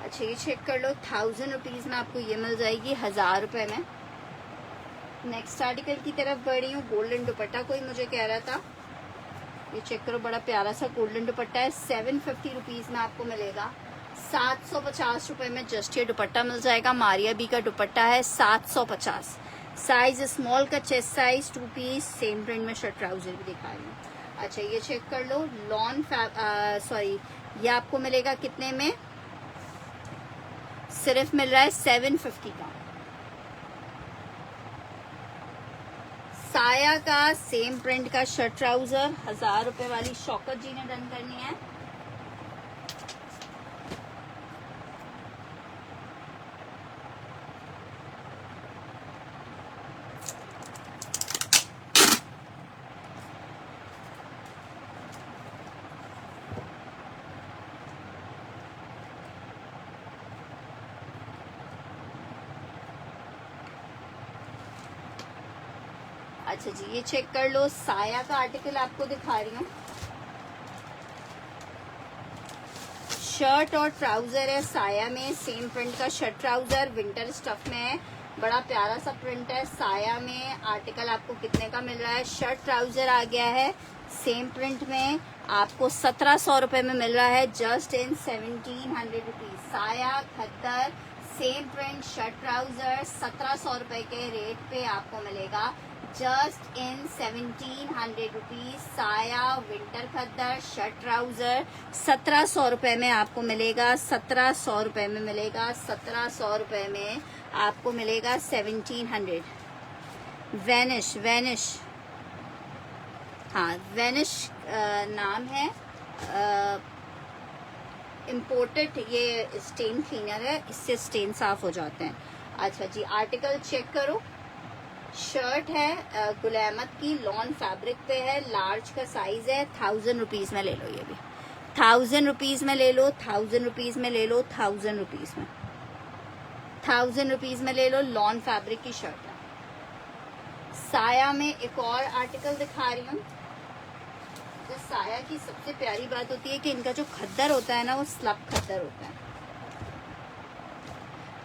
अच्छा, ये चेक कर लो 1000 रुपीज़ में आपको ये मिल जाएगी 1000 रुपये में। नेक्स्ट आर्टिकल की तरफ बढ़ी हूँ। गोल्डन दुपट्टा कोई मुझे कह रहा था, ये चेक करो, बड़ा प्यारा सा गोल्डन दुपट्टा है। 750 रुपीज़ में आपको मिलेगा। 750 रुपये में जस्ट ये दुपट्टा मिल जाएगा। मारिया बी का दुपट्टा है 750। साइज स्मॉल का chest size 2 piece. Same print में शर्ट ट्राउजर भी दिखा रही हूँ। अच्छा, ये चेक कर लो लॉन सॉरी, ये आपको मिलेगा कितने में? सिर्फ मिल रहा है 750 का। साया का सेम प्रिंट का शर्ट ट्राउजर 1000 रुपए वाली शौकत जी ने डन करनी है। अच्छा जी, ये चेक कर लो, साया का आर्टिकल आपको दिखा रही हूँ। शर्ट और ट्राउजर है साया में, सेम प्रिंट का शर्ट ट्राउजर विंटर स्टफ में है। बड़ा प्यारा सा प्रिंट है साया में। आर्टिकल आपको कितने का मिल रहा है? शर्ट ट्राउजर आ गया है सेम प्रिंट में, आपको 1700 रुपये में मिल रहा है जस्ट इन 1700 रुपीज। साया खद्दर सेम प्रिंट शर्ट ट्राउजर 1700 रुपये के रेट पे आपको मिलेगा जस्ट इन 1700 रुपीज। साया विंटर खद्दर शर्ट ट्राउजर 1700 रुपये में आपको मिलेगा। 1700 रुपये में मिलेगा। 1700 रुपये में आपको मिलेगा 1700। वेनिश हाँ, वेनिश नाम है। इम्पोर्टेड ये स्टेन क्लीनर है, इससे स्टेन साफ हो जाते हैं। अच्छा जी, आर्टिकल चेक करो। शर्ट है गुलामत की, लॉन फैब्रिक पे है, लार्ज का साइज है, 1000 रुपीज में ले लो। ये भी 1000 रुपीज में ले लो, 1000 रुपीज में ले लो, 1000 रुपीज में, 1000 रुपीज में ले लो। लॉन फैब्रिक की शर्ट है। साया में एक और आर्टिकल दिखा रही हूँ। तो साया की सबसे प्यारी बात होती है कि इनका जो खद्दर होता है ना, वो स्लब खद्दर होता है।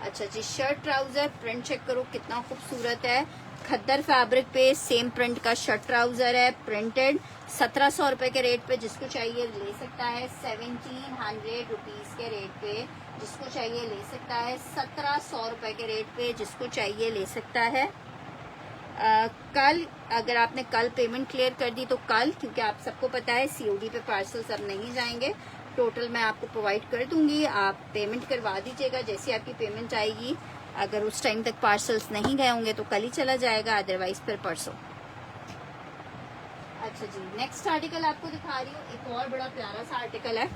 अच्छा जी, शर्ट ट्राउजर प्रिंट चेक करो कितना खूबसूरत है। खद्दर फैब्रिक पे सेम प्रिंट का शर्ट ट्राउजर है, प्रिंटेड। 1700 रुपए के रेट पे जिसको चाहिए ले सकता है। 1700 रुपीज के रेट पे जिसको चाहिए ले सकता है। 1700 रुपए के रेट पे जिसको चाहिए ले सकता है। कल अगर आपने कल पेमेंट क्लियर कर दी तो कल, क्योंकि आप सबको पता है COD पे पार्सल्स अब नहीं जाएंगे। टोटल मैं आपको प्रोवाइड कर दूंगी, आप पेमेंट करवा दीजिएगा जैसे आपकी पेमेंट आएगी। अगर उस टाइम तक पार्सल्स नहीं गए होंगे तो कल ही चला जाएगा, अदरवाइज फिर परसों। अच्छा जी, नेक्स्ट आर्टिकल आपको दिखा रही हूँ। एक और बड़ा प्यारा सा आर्टिकल है,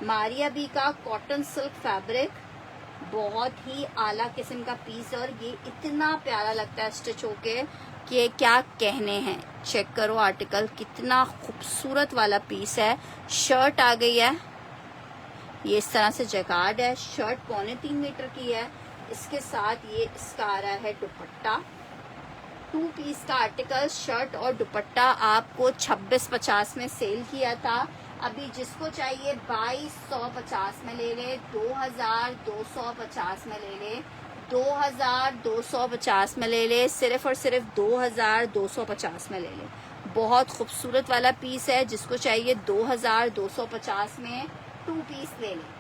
मारिया बी का कॉटन सिल्क फैब्रिक, बहुत ही आला किस्म का पीस, और ये इतना प्यारा लगता है स्टिच होके कि क्या कहने हैं। चेक करो आर्टिकल, कितना खूबसूरत वाला पीस है। शर्ट आ गई है, ये इस तरह से जैकार्ड है। शर्ट 3.25 मीटर की है। इसके साथ ये इसका आ रहा है दुपट्टा। 2 पीस का आर्टिकल, शर्ट और दुपट्टा आपको 2650 में सेल किया था। अभी जिसको चाहिए 2250 में ले ले, 2250 में ले ले, 2250 में ले ले, सिर्फ और सिर्फ 2250 में ले ले। बहुत खूबसूरत वाला पीस है, जिसको चाहिए 2250 में 2 पीस ले ले।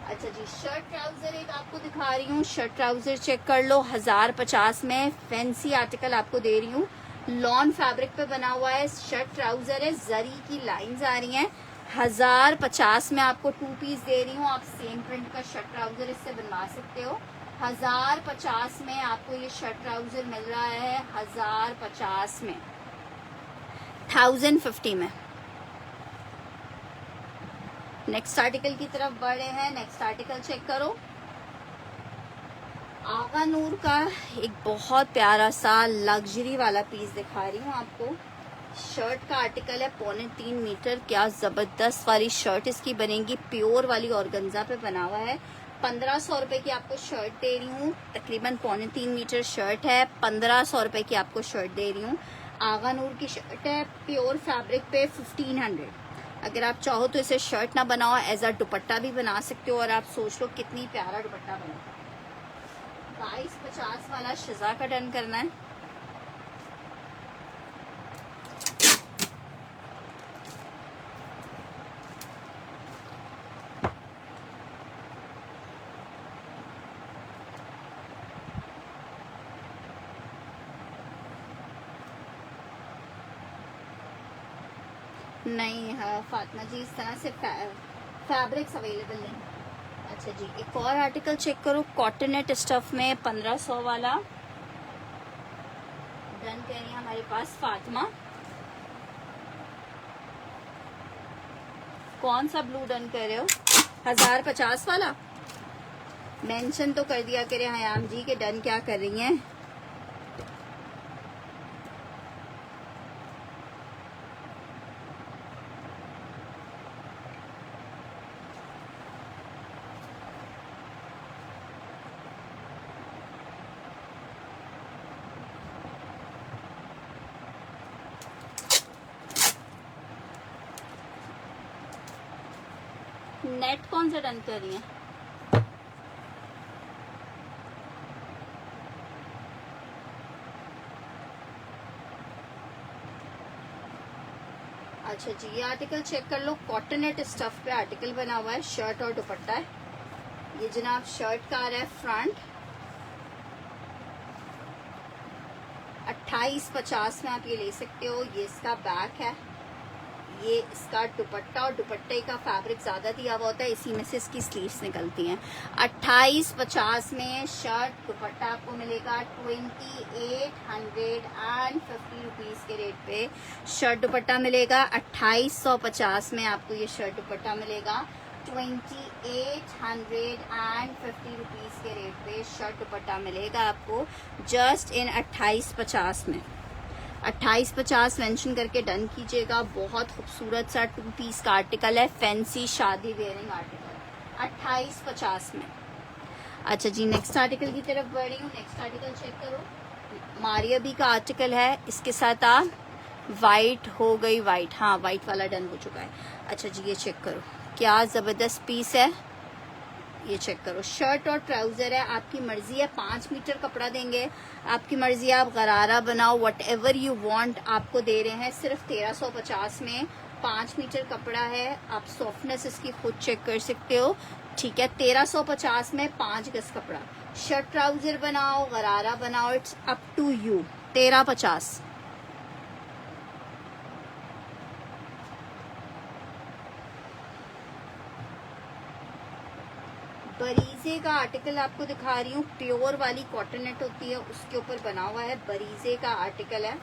अच्छा जी, शर्ट ट्राउजर एक आपको दिखा रही हूँ। शर्ट ट्राउजर चेक कर लो, 1050 में फैंसी आर्टिकल आपको दे रही हूँ। लॉन फैब्रिक पे बना हुआ है, शर्ट ट्राउजर है, जरी की लाइंस आ रही हैं। 1050 में आपको 2 पीस दे रही हूँ। आप सेम प्रिंट का शर्ट ट्राउजर इससे बनवा सकते हो। 1050 में आपको ये शर्ट ट्राउजर मिल रहा है। 1050 में, 1050 में। नेक्स्ट आर्टिकल की तरफ बढ़े हैं। नेक्स्ट आर्टिकल चेक करो। आगा नूर का एक बहुत प्यारा सा लग्जरी वाला पीस दिखा रही हूँ आपको। शर्ट का आर्टिकल है, 3.25 मीटर। क्या जबरदस्त वाली शर्ट इसकी बनेगी, प्योर वाली ऑर्गेन्जा पे बना हुआ है। 1500 रुपए की आपको शर्ट दे रही हूँ। तकरीबन 3.25 मीटर शर्ट है, 1500 रुपए की आपको शर्ट दे रही हूँ। आगा नूर की शर्ट है, प्योर फैब्रिक पे 1500। अगर आप चाहो तो इसे शर्ट ना बनाओ, एज अ दुपट्टा भी बना सकते हो। और आप सोच लो कितनी प्यारा दुपट्टा बना। 2250 वाला शिजा का डन करना है। नहीं हाँ फातिमा जी, इस तरह से फैब्रिक्स अवेलेबल नहीं। अच्छा जी, एक और आर्टिकल चेक करो। कॉटनेट स्टफ में 1500 वाला डन कह रही है हमारे पास फातिमा। कौन सा ब्लू डन कर रहे हो? 1050 वाला मेंशन तो कर दिया करे हयाम जी के डन क्या कर रही हैं। नेट कौन सा डन कर रही हैं? अच्छा जी, ये आर्टिकल चेक कर लो। कॉटनेट स्टफ पे आर्टिकल बना हुआ है, शर्ट और दुपट्टा है। ये जनाब शर्ट का आ रहा है फ्रंट, 2850 में आप ये ले सकते हो। ये इसका बैक है, ये इसका दुपट्टा, और दुपट्टे का फैब्रिक ज्यादा दिया हुआ होता है, इसी में से इसकी स्लीव्स निकलती हैं। 2850 में शर्ट दुपट्टा आपको मिलेगा। 2850 रुपीज के रेट पे शर्ट दुपट्टा मिलेगा। 2850 में आपको ये शर्ट दुपट्टा मिलेगा। 2850 रुपीज़ के रेट पे शर्ट दुपट्टा मिलेगा आपको जस्ट इन 2850 में। 2850 मेंशन करके डन कीजिएगा। बहुत खूबसूरत सा 2 पीस का आर्टिकल है, फैंसी शादी वेयरिंग आर्टिकल 2850 में। अच्छा जी, नेक्स्ट आर्टिकल की तरफ बढ़ रही हूँ। नेक्स्ट आर्टिकल चेक करो, मारियाबी का आर्टिकल है। इसके साथ आप वाइट हो गई, वाइट, हाँ वाइट वाला डन हो चुका है। अच्छा जी, ये चेक करो, क्या ज़बरदस्त पीस है। ये चेक करो, शर्ट और ट्राउज़र है, आपकी मर्जी है। 5 मीटर कपड़ा देंगे, आपकी मर्जी है, आप गरारा बनाओ, वट एवर यू वांट। आपको दे रहे हैं सिर्फ 1350 में। 5 मीटर कपड़ा है, आप सॉफ्टनेस इसकी खुद चेक कर सकते हो, ठीक है। 1350 में 5 गज कपड़ा, शर्ट ट्राउज़र बनाओ, गरारा बनाओ, इट्स अप टू यू। 1350। बरीजे का आर्टिकल आपको दिखा रही हूँ, प्योर वाली कॉटन नेट होती है उसके ऊपर बना हुआ है, बरीजे का आर्टिकल है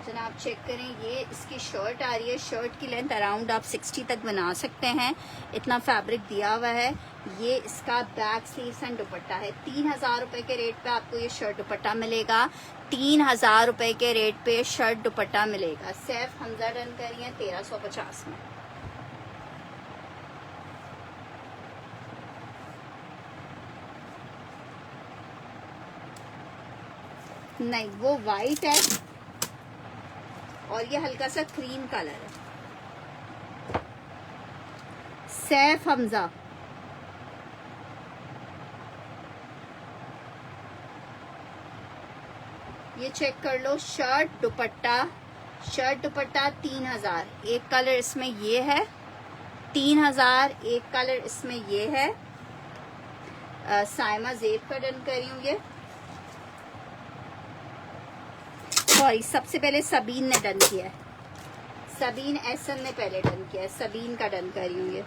जनाब। चेक करें, ये इसकी शर्ट आ रही है। शर्ट की लेंथ अराउंड आप 60 तक बना सकते हैं, इतना फैब्रिक दिया हुआ है। ये इसका बैक स्लीव्स एंड दुपट्टा है। 3000 रुपए के रेट पे आपको ये शर्ट दुपट्टा मिलेगा। 3000 रुपए के रेट पे शर्ट दुपट्टा मिलेगा। सैफ हमजा डन करिए 1350 में। नहीं, वो वाइट है और ये हल्का सा क्रीम कलर है। सैफ हमजा, ये चेक कर लो, शर्ट दुपट्टा 3000। एक कलर इसमें ये है 3000, एक कलर इसमें ये है। साइमा जेब का डन करी हूँ ये, सॉरी सबसे पहले सबीन ने डन किया है, सबीन एहसन ने पहले डन किया है, सबीन का डन कर रही हूँ ये।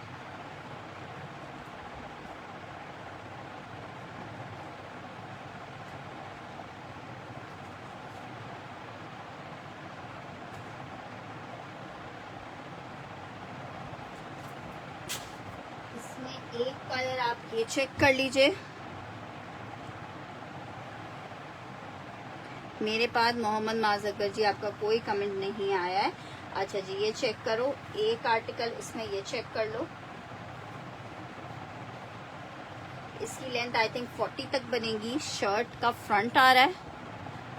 इसमें एक कलर आप ये चेक कर लीजिए, मेरे पास मोहम्मद माजगर जी आपका कोई कमेंट नहीं आया है। अच्छा जी, ये चेक करो, एक आर्टिकल इसमें ये चेक कर लो, इसकी लेंथ आई थिंक 40 तक बनेगी। शर्ट का फ्रंट आ रहा है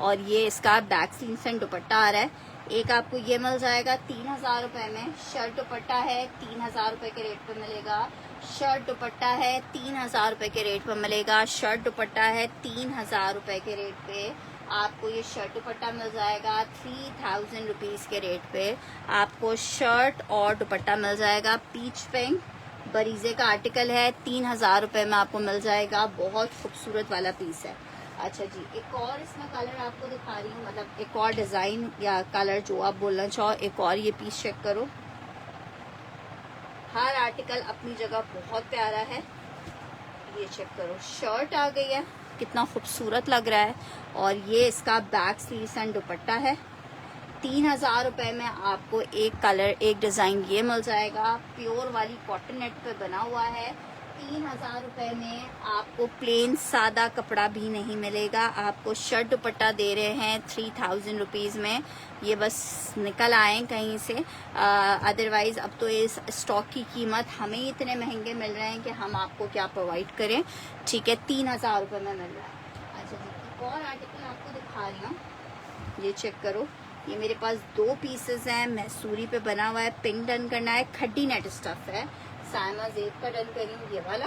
और ये इसका बैक स्लीव्स एंड दुपट्टा आ रहा है। एक आपको ये मिल जाएगा 3000 रुपए में। शर्ट दुपट्टा है 3000 रुपए के रेट पे मिलेगा। शर्ट दुपट्टा है 3000 रुपए के रेट पे मिलेगा। शर्ट दुपट्टा है 3000 रुपए के रेट पे आपको ये शर्ट दुपट्टा मिल जाएगा। 3000 रुपीज़ के रेट पे आपको शर्ट और दुपट्टा मिल जाएगा। पीच पिंक बरीजे का आर्टिकल है, 3000 रुपए में आपको मिल जाएगा। बहुत खूबसूरत वाला पीस है। अच्छा जी, एक और इसमें कलर आपको दिखा रही हूँ, मतलब एक और डिज़ाइन या कलर जो आप बोलना चाहो। एक और ये पीस चेक करो, हर आर्टिकल अपनी जगह बहुत प्यारा है। ये चेक करो, शर्ट आ गई है, कितना खूबसूरत लग रहा है। और ये इसका बैक स्लीव्स एंड दुपट्टा है। 3000 रुपए में आपको एक कलर एक डिज़ाइन ये मिल जाएगा। प्योर वाली कॉटन नेट पे बना हुआ है। 3000 रुपए में आपको प्लेन सादा कपड़ा भी नहीं मिलेगा। आपको शर्ट दुपट्टा दे रहे हैं 3000 रुपीज़ में। ये बस निकल आए कहीं से, अदरवाइज़ अब तो इस स्टॉक की कीमत हमें इतने महंगे मिल रहे हैं कि हम आपको क्या प्रोवाइड करें। ठीक है, 3000 रुपये में मिल रहा है। अच्छा जी, एक और आर्टिकल आपको दिखा रही हूँ, ये चेक करो। ये मेरे पास 2 पीसेस हैं, मैसूरी पे बना हुआ है। पिंक डन करना है, खड्डी नेट स्टफ है। साइमा जेब का डन करी हूँ ये वाला।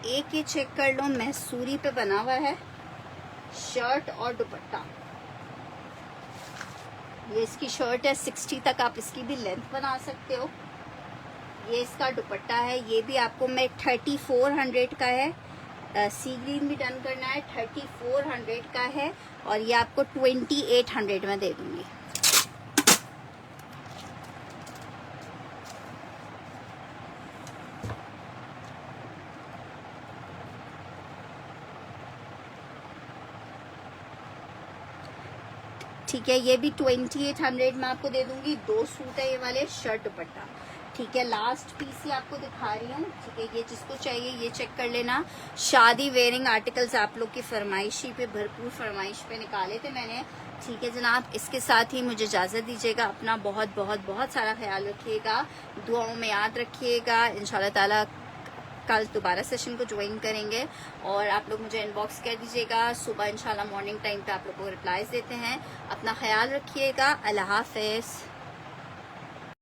एक ये चेक कर लो, मैसूरी पे बना हुआ है, शर्ट और दुपट्टा। ये इसकी शर्ट है, 60 तक आप इसकी भी लेंथ बना सकते हो। ये इसका दुपट्टा है, ये भी आपको मैं 3400 का है। सी ग्रीन भी डन करना है, 3400 का है और ये आपको 2800 में दे दूंगी। ठीक है, ये भी 2800 में आपको दे दूंगी। 2 सूट है ये वाले, शर्ट दुपट्टा। ठीक है, लास्ट पीस ही आपको दिखा रही हूँ। ठीक है, ये जिसको चाहिए ये चेक कर लेना। शादी वेयरिंग आर्टिकल्स आप लोग की फरमाइशी पे, भरपूर फरमाइश पे निकाले थे मैंने। ठीक है जनाब, इसके साथ ही मुझे इजाज़त दीजिएगा। अपना बहुत बहुत बहुत सारा ख्याल रखिएगा, दुआओं में याद रखिएगा। इंशाल्लाह ताला कल दोबारा सेशन को ज्वाइन करेंगे और आप लोग मुझे इनबॉक्स कर दीजिएगा। सुबह इंशाल्लाह मॉर्निंग टाइम पे आप लोग को रिप्लाईज देते हैं। अपना ख्याल रखिएगा। अल्लाह हाफ़िज़।